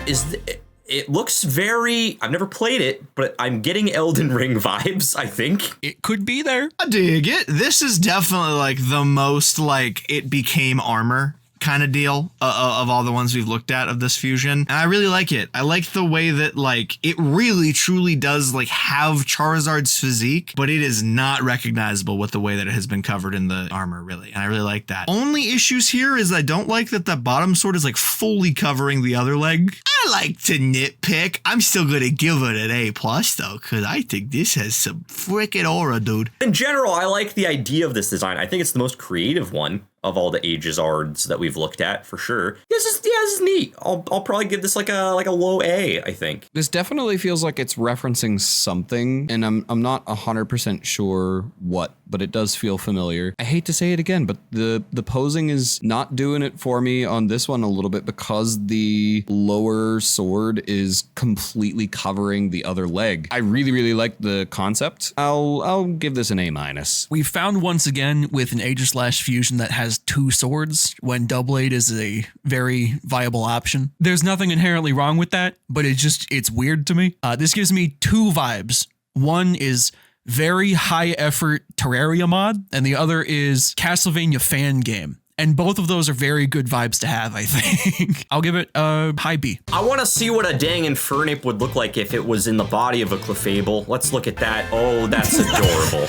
is... It looks very, I've never played it, but I'm getting Elden Ring vibes, I think.
It could be there.
I dig it. This is definitely like the most like it became armor kind of deal of all the ones we've looked at of this fusion. And I really like it. I like the way that like it really truly does like have Charizard's physique, but it is not recognizable with the way that it has been covered in the armor, really. And I really like that. Only issues here is I don't like that the bottom sword is like fully covering the other leg. I like to nitpick. I'm still gonna give it an A+ though, because I think this has some freaking aura, dude.
In general, I like the idea of this design. I think it's the most creative one of all the Aegisards that we've looked at, for sure. This is neat. I'll probably give this like a low A, I think.
This definitely feels like it's referencing something, and I'm not 100% sure what, but it does feel familiar. I hate to say it again, but the posing is not doing it for me on this one a little bit because the lower sword is completely covering the other leg. I really, really like the concept. I'll give this an A-.
We found once again with an Aegislash fusion that has two swords when double blade is a very viable option. There's nothing inherently wrong with that, but it's weird to me. This gives me two vibes. One is very high effort Terraria mod, and the other is Castlevania fan game. And both of those are very good vibes to have, I think. I'll give it a high B.
I want to see what a dang Infernape would look like if it was in the body of a Clefable. Let's look at that. Oh, that's adorable.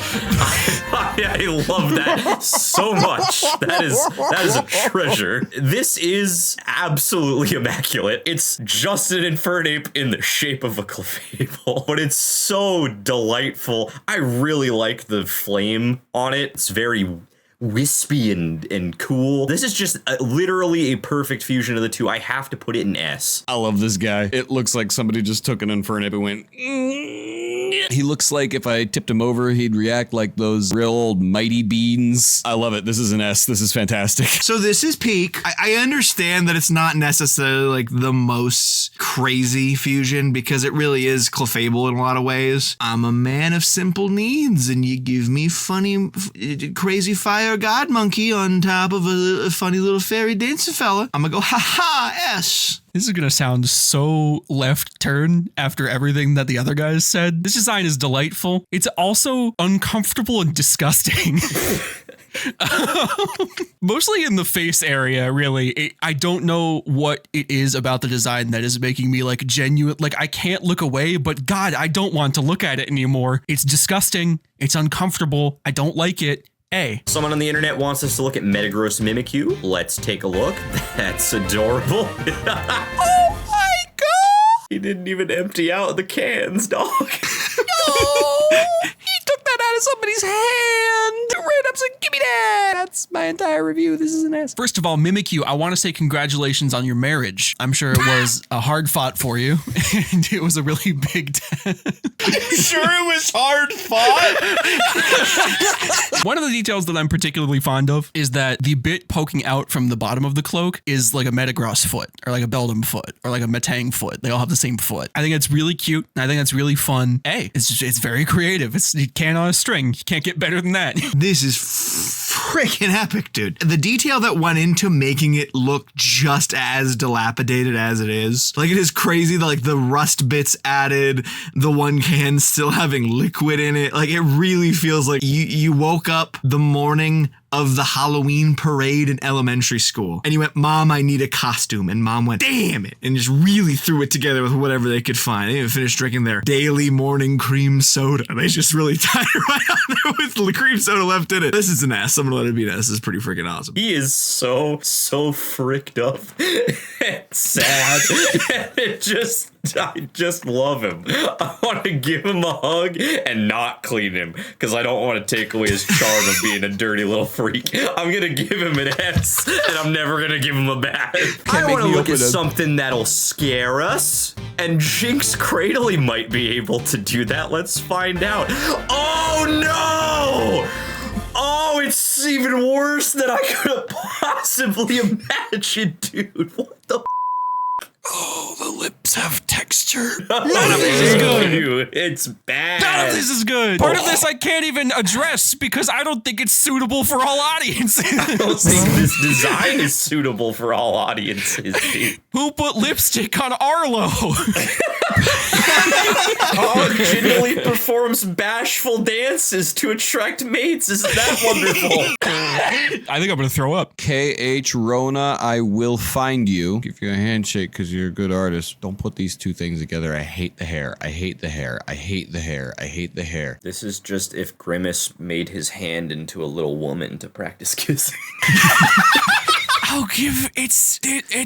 I love that so much. That is a treasure. This is absolutely immaculate. It's just an Infernape in the shape of a Clefable, but it's so delightful. I really like the flame on it. It's very wispy and cool. This is just literally a perfect fusion of the two. I have to put it in S.
I love this guy. It looks like somebody just took an Infernape and went, He looks like if I tipped him over, he'd react like those real old mighty beans. I love it. This is an S. This is fantastic.
So this is peak. I understand that it's not necessarily like the most crazy fusion because it really is Clefable in a lot of ways. I'm a man of simple needs, and you give me funny, crazy fire god monkey on top of a funny little fairy dancer fella. I'm gonna go, ha, S.
This is going to sound so left turn after everything that the other guys said. This design is delightful. It's also uncomfortable and disgusting. Mostly in the face area, really. I don't know what it is about the design that is making me like genuine. Like I can't look away, but God, I don't want to look at it anymore. It's disgusting. It's uncomfortable. I don't like it.
Someone on the internet wants us to look at Metagross Mimikyu. Let's take a look. That's adorable. Oh my god! He didn't even empty out the cans, dog.
Oh, he took that out of somebody's hand. Right up, so give me that. That's my entire review. This is an S.
First of all, Mimikyu, I want to say congratulations on your marriage. I'm sure it was a hard fought for you, and it was a really big test.
Sure it was hard fought?
One of the details that I'm particularly fond of is that the bit poking out from the bottom of the cloak is like a Metagross foot, or like a Beldum foot, or like a Metang foot. They all have the same foot. I think it's really cute. I think that's really fun. It's very creative. It's can on a string. You can't get better than that.
This is freaking epic, dude. The detail that went into making it look just as dilapidated as it is. Like, it is crazy that, like, the rust bits added, the one can still having liquid in it. Like, it really feels like you woke up the morning of the Halloween parade in elementary school. And you went, Mom, I need a costume. And Mom went, damn it. And just really threw it together with whatever they could find. They even finished drinking their daily morning cream soda. They just really tied it right on there with the cream soda left in it. This is an S. I'm gonna let it be an S. This is pretty freaking awesome.
He is so fricked up and sad. I just love him. I want to give him a hug and not clean him because I don't want to take away his charm of being a dirty little freak. I'm going to give him an S and I'm never going to give him a bad. I want to look at something that'll scare us, and Jinx Cradley might be able to do that. Let's find out. Oh no! Oh, it's even worse than I could have possibly imagined, dude. What the
Oh, the lips have texture.
None of this is good.
It's bad.
None of this is good. Part of this I can't even address because I don't think it's suitable for all audiences.
I don't think this design is suitable for all audiences, dude.
Who put lipstick on Arlo?
Originally performs bashful dances to attract mates. Isn't that wonderful?
I think I'm going to throw up.
KH Rona, I will find you. Give you a handshake because you're a good artist. Don't put these two things together. I hate the hair. I hate the hair. I hate the hair. I hate the hair.
This is just if Grimace made his hand into a little woman to practice kissing.
I'll give it's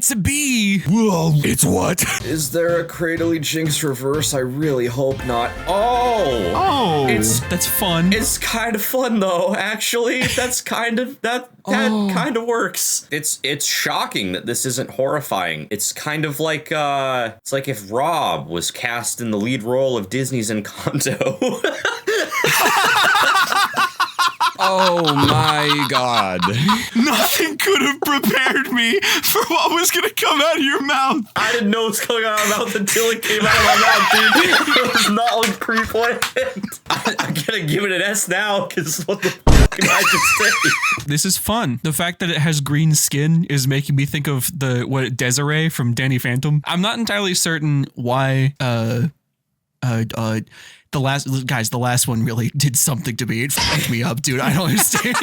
a B.
Whoa, it's what?
Is there a Cradley Jinx reverse? I really hope not. Oh,
That's fun.
It's kind of fun though, actually. That's kind of that kind of works. It's shocking that this isn't horrifying. It's kind of like it's like if Rob was cast in the lead role of Disney's Encanto.
Oh my god.
Nothing could have prepared me for what was going to come out of your mouth.
I didn't know it was coming out of my mouth until it came out of my mouth, dude. It was not like pre-planned. I'm gonna give it an S now, because what the fuck did I just say?
This is fun. The fact that it has green skin is making me think of Desiree from Danny Phantom. I'm not entirely certain why the last one really did something to me. It fucked me up, dude. I don't understand.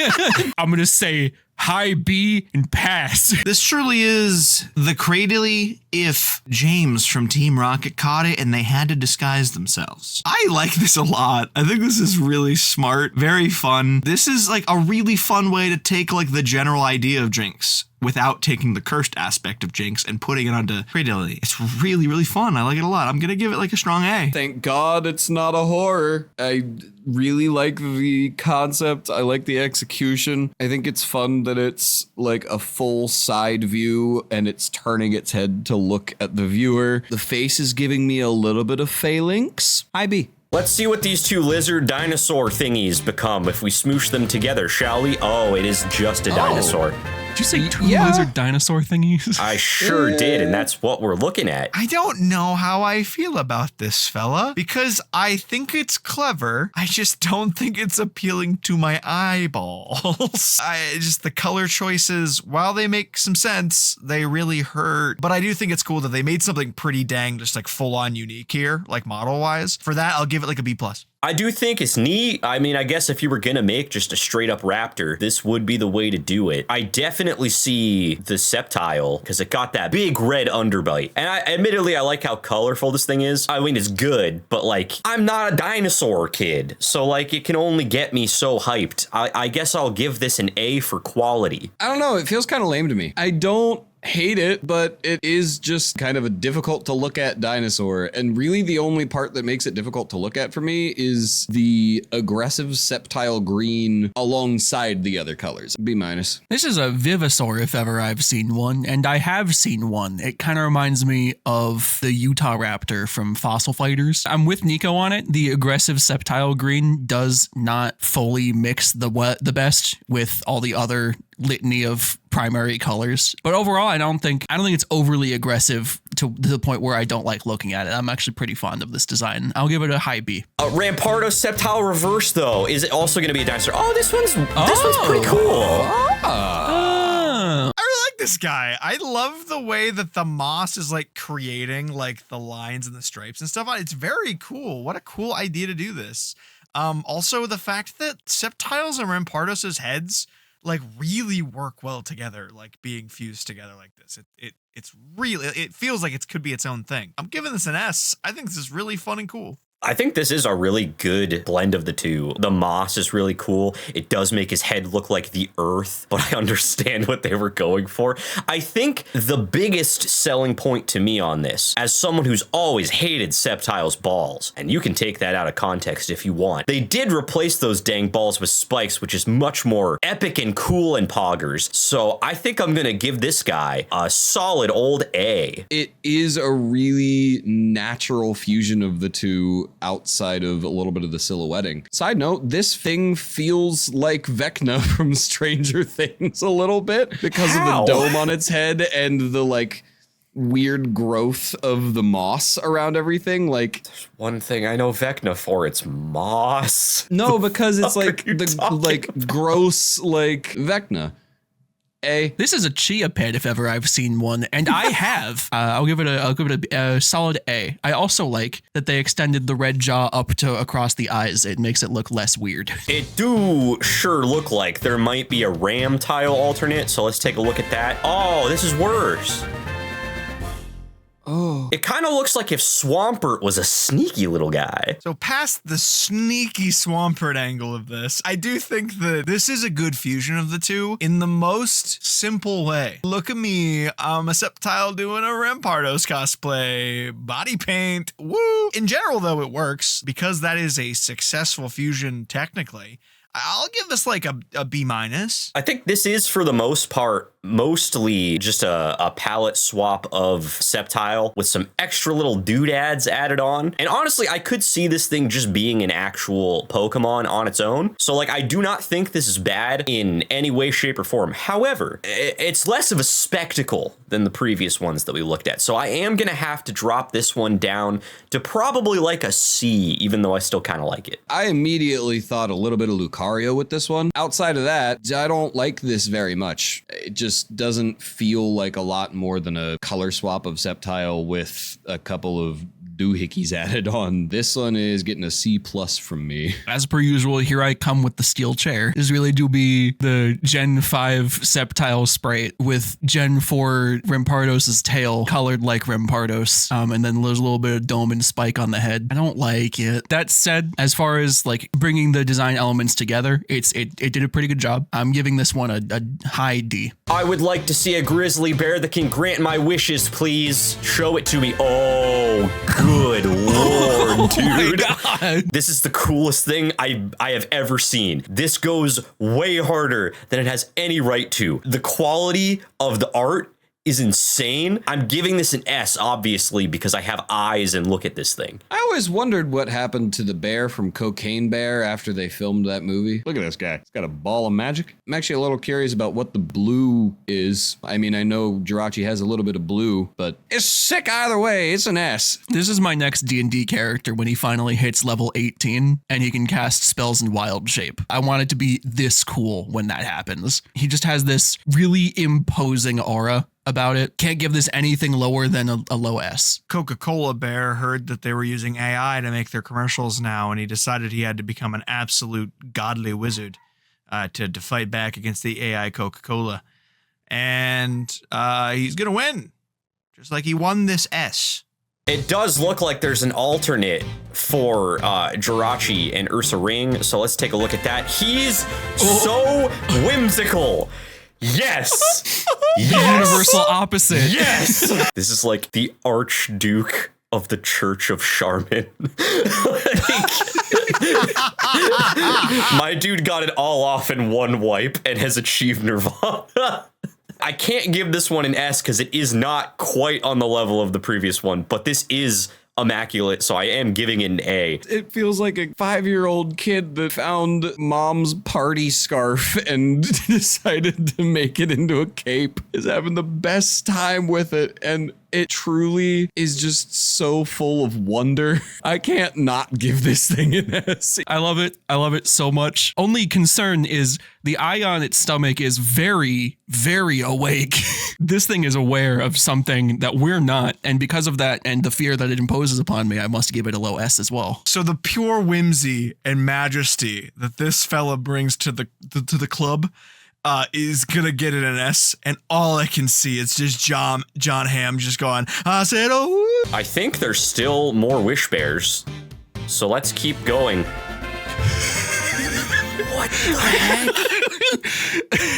I'm gonna say high B and pass.
This truly is the Cradley if James from Team Rocket caught it and they had to disguise themselves. I like this a lot. I think this is really smart, very fun. This is like a really fun way to take like the general idea of Jinx without taking the cursed aspect of Jinx and putting it onto Cradley. It's really, really fun. I like it a lot. I'm gonna give it like a strong A.
Thank God it's not a horror. I really like the concept. I like the execution. I think it's fun that it's like a full side view and it's turning its head to look at the viewer. The face is giving me a little bit of phalanx. High B.
Let's see what these two lizard dinosaur thingies become if we smoosh them together, shall we? Oh, it is just a dinosaur.
Did you say two lizard dinosaur thingies?
I sure did, and that's what we're looking at.
I don't know how I feel about this, fella, because I think it's clever. I just don't think it's appealing to my eyeballs. The color choices, while they make some sense, they really hurt. But I do think it's cool that they made something pretty dang just like full on unique here, like model wise. For that, I'll give it like a B+.
I do think it's neat. I mean, I guess if you were gonna make just a straight up raptor, this would be the way to do it. I definitely see the septile because it got that big red underbite. And admittedly, I like how colorful this thing is. I mean, it's good, but like, I'm not a dinosaur kid. So like, it can only get me so hyped. I guess I'll give this an A for quality.
I don't know. It feels kind of lame to me. I don't hate it, but it is just kind of a difficult to look at dinosaur. And really the only part that makes it difficult to look at for me is the aggressive septile green alongside the other colors. B-.
This is a Vivasaur if ever I've seen one, and I have seen one. It kind of reminds me of the Utah Raptor from Fossil Fighters. I'm with Nico on it. The aggressive septile green does not fully mix the best with all the other litany of primary colors, but overall I don't think it's overly aggressive to the point where I don't like looking at it. I'm actually pretty fond of this design. I'll give it a high B.
Rampardo septile reverse though, is it also going to be a dinosaur? Oh, this one's pretty cool.
I really like this guy. I love the way that the moss is like creating like the lines and the stripes and stuff. It's very cool. What a cool idea to do this. Also the fact that septiles and Rampardos' heads like really work well together, like being fused together like this. It feels like it could be its own thing. I'm giving this an S. I think this is really fun and cool.
I think this is a really good blend of the two. The moss is really cool. It does make his head look like the earth, but I understand what they were going for. I think the biggest selling point to me on this, as someone who's always hated Septile's balls, and you can take that out of context if you want, they did replace those dang balls with spikes, which is much more epic and cool and poggers. So I think I'm gonna give this guy a solid old A.
It is a really natural fusion of the two outside of a little bit of the silhouetting. Side note, this thing feels like Vecna from Stranger Things a little bit because of the dome on its head and the like weird growth of the moss around everything. Like,
there's one thing I know Vecna for, it's moss.
No, because it's like the gross like Vecna. A.
This is a chia pet if ever I've seen one, and I have. I'll give it a solid A. I also like that they extended the red jaw up to across the eyes. It makes it look less weird.
It do sure look like there might be a ram tile alternate, so let's take a look at that. Oh, this is worse.
Oh.
It kind of looks like if Swampert was a sneaky little guy.
So past the sneaky Swampert angle of this, I do think that this is a good fusion of the two in the most simple way. Look at me, I'm a Septile doing a Rampardos cosplay, body paint, woo! In general though, it works because that is a successful fusion technically. I'll give this like a B-.
I think this is, for the most part, mostly just a palette swap of Septile with some extra little doodads added on. And honestly, I could see this thing just being an actual Pokemon on its own. So like, I do not think this is bad in any way, shape, or form. However, it's less of a spectacle than the previous ones that we looked at. So I am going to have to drop this one down to probably like a C, even though I still kind of like it.
I immediately thought a little bit of Lucario with this one. Outside of that, I don't like this very much. It just doesn't feel like a lot more than a color swap of Septile with a couple of doohickeys added on. This one is getting a C+ from me.
As per usual, here I come with the steel chair. This really do be the Gen 5 Septile Sprite with Gen 4 Rampardos' tail colored like Rampardos. And then there's a little bit of dome and spike on the head. I don't like it. That said, as far as like bringing the design elements together, it did a pretty good job. I'm giving this one a high D.
I would like to see a grizzly bear that can grant my wishes, please. Show it to me. Oh, good lord, dude.
Oh my God.
This is the coolest thing I have ever seen. This goes way harder than it has any right to. The quality of the art is insane. I'm giving this an S, obviously, because I have eyes and look at this thing.
I always wondered what happened to the bear from Cocaine Bear after they filmed that movie. Look at this guy. He's got a ball of magic. I'm actually a little curious about what the blue is. I mean, I know Jirachi has a little bit of blue, but it's sick either way. It's an S.
This is my next D&D character when he finally hits level 18 and he can cast spells in wild shape. I want it to be this cool when that happens. He just has this really imposing aura about it. Can't give this anything lower than a low S.
Coca-Cola Bear heard that they were using AI to make their commercials now, and he decided he had to become an absolute godly wizard to fight back against the AI Coca-Cola. And he's going to win, just like he won this S.
It does look like there's an alternate for Jirachi and Ursa Ring, so let's take a look at that. He's so whimsical. Yes!
The universal opposite.
Yes! This is like the Archduke of the Church of Charmin. My dude got it all off in one wipe and has achieved nirvana. I can't give this one an S because it is not quite on the level of the previous one, but this is immaculate, so I am giving it an A.
It feels like a 5-year-old kid that found mom's party scarf and decided to make it into a cape, is having the best time with it, and it truly is just so full of wonder. I can't not give this thing an S.
I love it. I love it so much. Only concern is the eye on its stomach is very, very awake. This thing is aware of something that we're not. And because of that and the fear that it imposes upon me, I must give it a low S as well.
So the pure whimsy and majesty that this fella brings to the club is gonna get it an S, and all I can see is just John Hamm just going, I said, oh.
I think there's still more Wish Bears, so let's keep going. What the heck?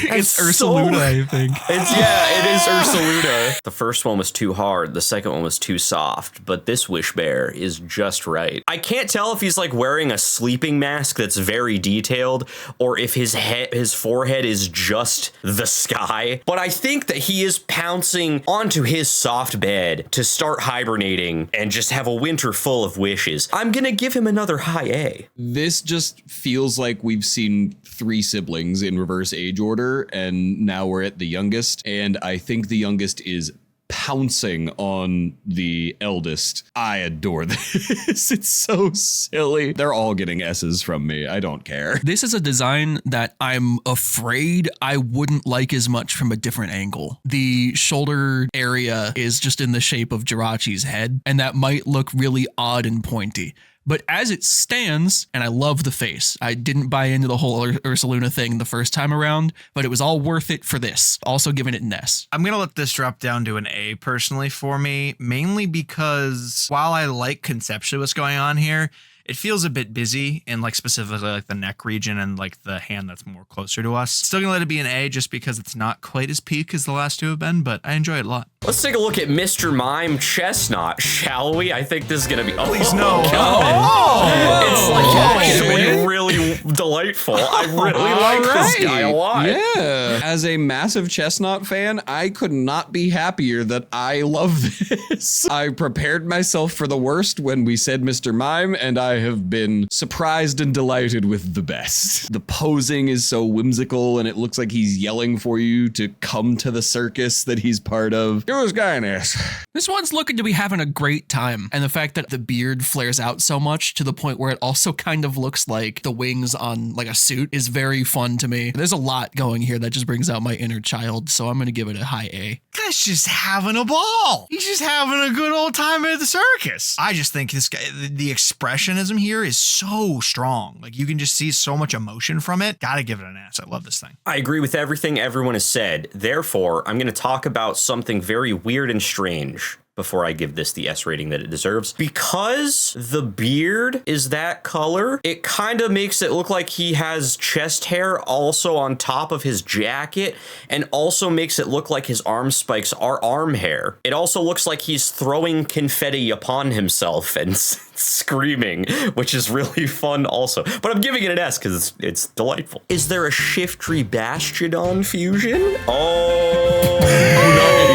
It's Ursaluna, I think.
It is Ursaluna. The first one was too hard. The second one was too soft. But this Wish Bear is just right. I can't tell if he's like wearing a sleeping mask that's very detailed, or if his forehead is just the sky. But I think that he is pouncing onto his soft bed to start hibernating and just have a winter full of wishes. I'm gonna give him another high A.
This just feels like we've seen 3 siblings in reverse age order, and now we're at the youngest, and I think the youngest is pouncing on the eldest. I adore this. It's so silly. They're all getting S's from me. I don't care.
This is a design that I'm afraid I wouldn't like as much from a different angle. The shoulder area is just in the shape of Jirachi's head, and that might look really odd and pointy. But as it stands, and I love the face, I didn't buy into the whole Ursaluna thing the first time around, but it was all worth it for this. Also giving it an S.
I'm going to let this drop down to an A personally for me, mainly because while I like conceptually what's going on here, it feels a bit busy in like specifically like the neck region and like the hand that's more closer to us. Still gonna let it be an A just because it's not quite as peak as the last 2 have been, but I enjoy it a lot.
Let's take a look at Mr. Mime Chestnut, shall we? I think this is gonna be.
Please no.
It's actually really delightful. I really like this guy a lot.
Yeah. As a massive Chestnut fan, I could not be happier that I love this. I prepared myself for the worst when we said Mr. Mime, and I have been surprised and delighted with the best. The posing is so whimsical, and it looks like he's yelling for you to come to the circus that he's part of. Give this guy an S.
This one's looking to be having a great time. And the fact that the beard flares out so much to the point where it also kind of looks like the wings on like a suit is very fun to me. There's a lot going here that just brings out my inner child, so I'm going to give it a high A.
Guy's just having a ball. He's just having a good old time at the circus. I just think this guy, the expressionism here is so strong. Like you can just see so much emotion from it. Gotta give it an S. I love this thing.
I agree with everything everyone has said. Therefore, I'm going to talk about something very weird and strange. before I give this the S rating that it deserves. Because the beard is that color, it kind of makes it look like he has chest hair also on top of his jacket, and also makes it look like his arm spikes are arm hair. It also looks like he's throwing confetti upon himself and screaming, which is really fun also. But I'm giving it an S because it's delightful. Is there a Shiftry Bastiodon fusion? Oh no!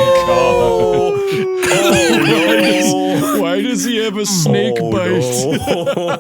Why does he have a snake bite?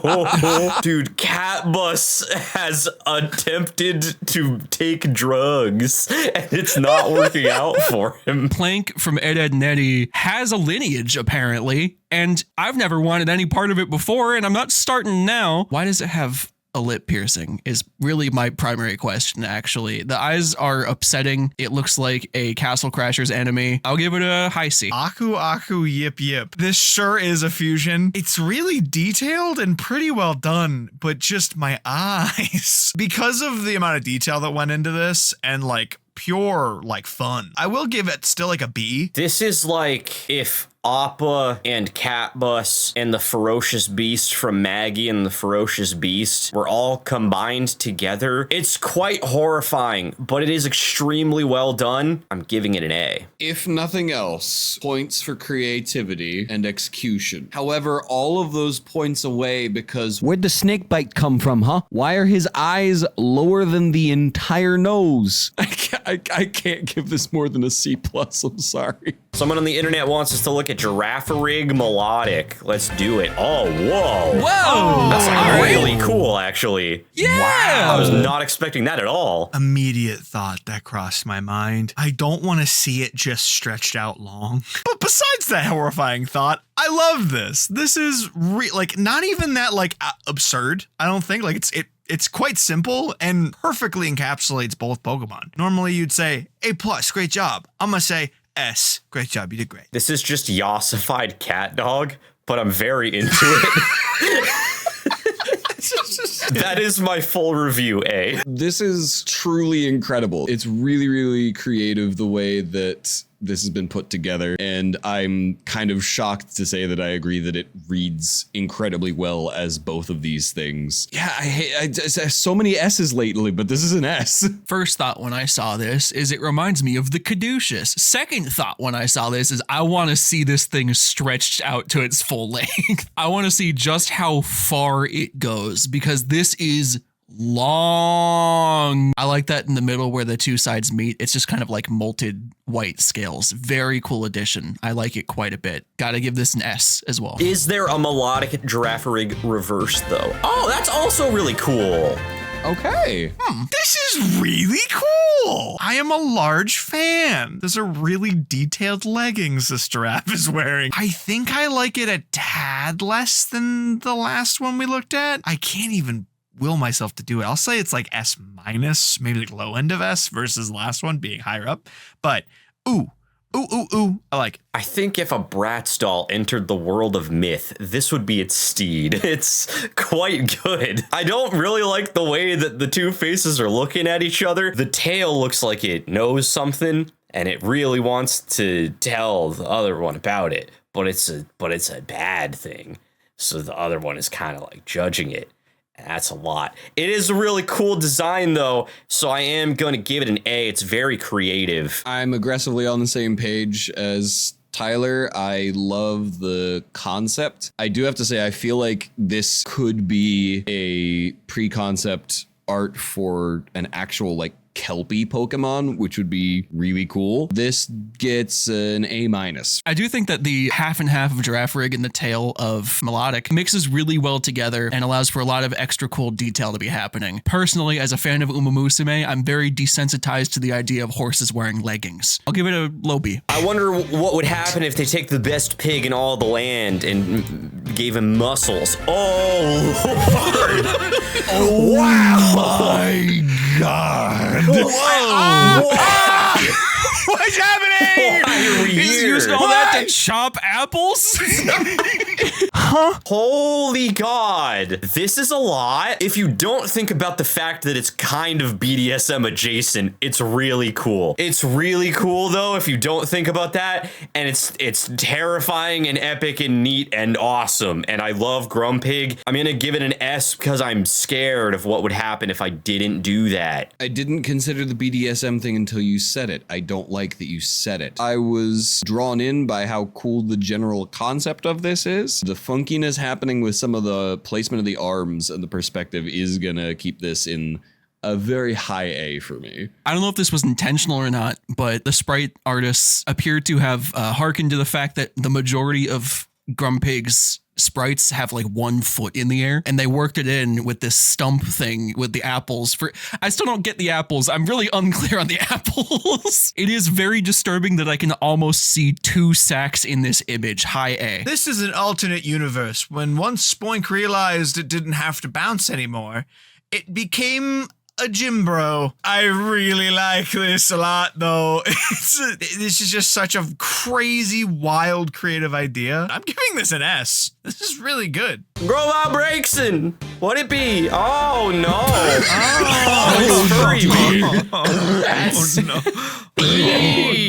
No. Dude, Catbus has attempted to take drugs and it's not working out for him.
Plank from Ed, Edd n Eddy has a lineage, apparently, and I've never wanted any part of it before, and I'm not starting now. Why does it have a lip piercing is really my primary question, actually. The eyes are upsetting. It looks like a Castle Crashers enemy. I'll give it a high C.
Aku Aku Yip Yip. This sure is a fusion. It's really detailed and pretty well done, but just my eyes. Because of the amount of detail that went into this and like pure like fun, I will give it still like a B.
This is like if Appa and Catbus and the Ferocious Beast from Maggie and the Ferocious Beast were all combined together. It's quite horrifying, but it is extremely well done. I'm giving it an A.
If nothing else, points for creativity and execution. However, all of those points away because where'd the snake bite come from, huh? Why are his eyes lower than the entire nose? I can't give this more than a C+. I'm sorry.
Someone on the internet wants us to look at Giraffarig Melodic. Let's do it. Oh, whoa.
Whoa!
That's really cool, actually.
Yeah!
Wow. I was not expecting that at all.
Immediate thought that crossed my mind. I don't want to see it just stretched out long. But besides that horrifying thought, I love this. This is like not even that like absurd. I don't think like it's quite simple and perfectly encapsulates both Pokemon. Normally you'd say A+, great job. I'm gonna say S, great job, you did great.
This is just Yossified cat dog, but I'm very into it. That is my full review, A.
This is truly incredible. It's really, really creative the way that this has been put together, and I'm kind of shocked to say that I agree that it reads incredibly well as both of these things. Yeah, I just so many S's lately, but this is an S.
First thought when I saw this is it reminds me of the Caduceus. Second thought when I saw this is I want to see this thing stretched out to its full length. I want to see just how far it goes because this is long. I like that in the middle where the two sides meet. It's just kind of like molted white scales. Very cool addition. I like it quite a bit. Gotta give this an S as well.
Is there a melodic Giraffarig reverse, though? Oh, that's also really cool.
Okay.
This is really cool. I am a large fan. Those are really detailed leggings this giraffe is wearing. I think I like it a tad less than the last one we looked at. I can't even will myself to do it. I'll say it's like S-, maybe like low end of S versus the last one being higher up. But ooh, I like it.
I think if a Bratz doll entered the world of myth, this would be its steed. It's quite good. I don't really like the way that the two faces are looking at each other. The tail looks like it knows something and it really wants to tell the other one about it, but it's a bad thing. So the other one is kind of like judging it. That's a lot. It is a really cool design, though, so I am going to give it an A. It's very creative.
I'm aggressively on the same page as Tyler. I love the concept. I do have to say, I feel like this could be a pre-concept art for an actual, like, Kelpie Pokemon, which would be really cool. This gets an A-.
I do think that the half and half of Giraffarig and the tail of Melodic mixes really well together and allows for a lot of extra cool detail to be happening. Personally, as a fan of Uma Musume, I'm very desensitized to the idea of horses wearing leggings. I'll give it a low B.
I wonder what would happen if they take the best pig in all the land and gave him muscles. Oh, Lord.
Oh, wow. My God.
Whoa.
What's happening?
Why are we
He's
here?
using all that to chop apples?
Holy God. This is a lot. If you don't think about the fact that it's kind of BDSM adjacent, it's really cool. It's really cool though if you don't think about that, and it's terrifying and epic and neat and awesome. And I love Grumpig. I'm gonna give it an S because I'm scared of what would happen if I didn't do that.
I didn't consider the BDSM thing until you said it. I don't like that you said it. I was drawn in by how cool the general concept of this is. The funkiness happening with some of the placement of the arms and the perspective is gonna keep this in a very high A for me.
I don't know if this was intentional or not, but the sprite artists appear to have hearkened to the fact that the majority of Grumpig's sprites have like 1 foot in the air, and they worked it in with this stump thing with the apples. I still don't get the apples. I'm really unclear on the apples. It is very disturbing that I can almost see 2 sacks in this image. High A.
This is an alternate universe. When once Spoink realized it didn't have to bounce anymore, it became a gym bro. I really like this a lot, though. This is just such a crazy, wild, creative idea. I'm giving this an S. This is really good.
Grovile Breakson! What'd it be? Oh no! Oh, furry meat.
Oh no.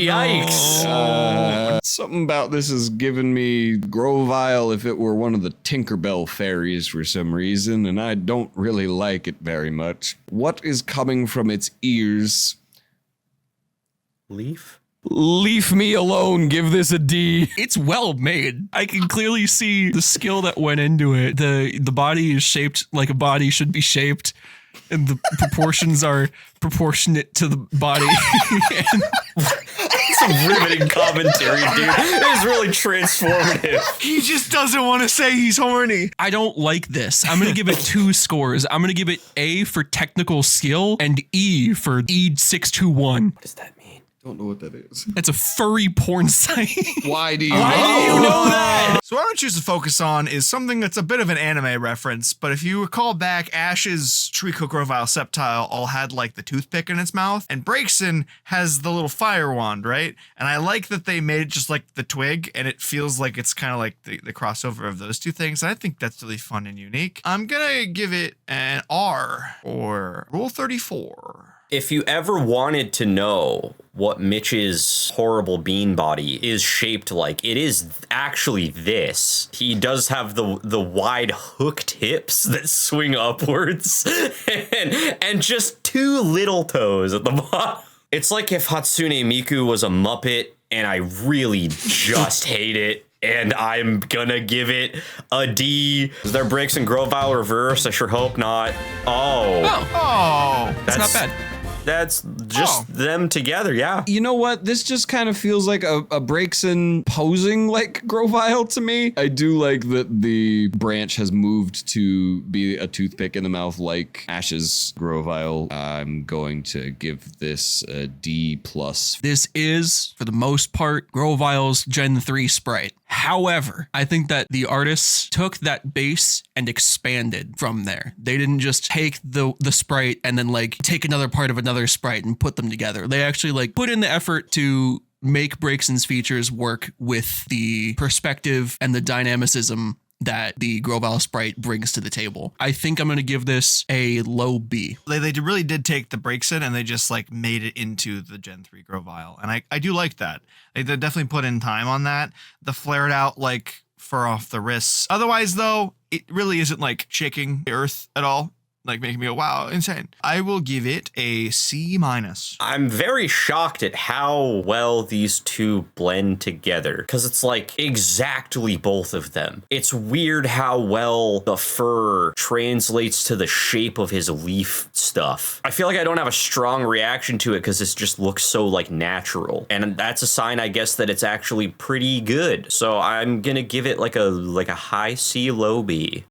Yikes!
Something about this is giving me Grovile if it were one of the Tinkerbell fairies for some reason, and I don't really like it very much. What is coming from its ears?
Leaf?
Leave me alone. Give this a D.
It's well made. I can clearly see the skill that went into it. The body is shaped like a body should be shaped, and the proportions are proportionate to the body.
Some riveting commentary, dude. It is really transformative.
He just doesn't want to say he's horny.
I don't like this. I'm going to give it 2 scores. I'm going to give it A for technical skill and E for E621.
What does that mean?
Don't know what that is.
That's a furry porn site.
Why do you
Why do you know that?
So what I would choose to focus on is something that's a bit of an anime reference, but if you recall back, Ash's Shriko Grovile Sceptile all had like the toothpick in its mouth, and Breakson has the little fire wand, right? And I like that they made it just like the twig, and it feels like it's kind of like the crossover of those two things. And I think that's really fun and unique. I'm gonna give it an R or Rule 34.
If you ever wanted to know what Mitch's horrible bean body is shaped like, it is actually this. He does have the wide hooked hips that swing upwards and just 2 little toes at the bottom. It's like if Hatsune Miku was a Muppet, and I really just hate it. And I'm gonna give it a D. Is there Breaks and Grovile reverse? I sure hope not. Oh.
Oh,
That's not bad.
That's just them together, yeah.
You know what? This just kind of feels like a Breakson posing like Grovile to me. I do like that the branch has moved to be a toothpick in the mouth like Ash's Grovile. I'm going to give this a D+.
This is, for the most part, Grovile's Gen 3 sprite. However, I think that the artists took that base and expanded from there. They didn't just take the sprite and then like take another part of another sprite and put them together. They actually like put in the effort to make Breakson's features work with the perspective and the dynamicism that the Grovile sprite brings to the table. I think I'm going to give this a low B.
They really did take the Breakson and they just like made it into the Gen 3 Grovile. And I do like that. They definitely put in time on that. The flared out like fur off the wrists. Otherwise though, it really isn't like shaking the earth at all. Like making me go, wow, insane. I will give it a C-.
I'm very shocked at how well these two blend together, because it's like exactly both of them. It's weird how well the fur translates to the shape of his leaf stuff. I feel like I don't have a strong reaction to it because this just looks so like natural, and that's a sign, I guess, that it's actually pretty good. So I'm gonna give it like a high C, low B.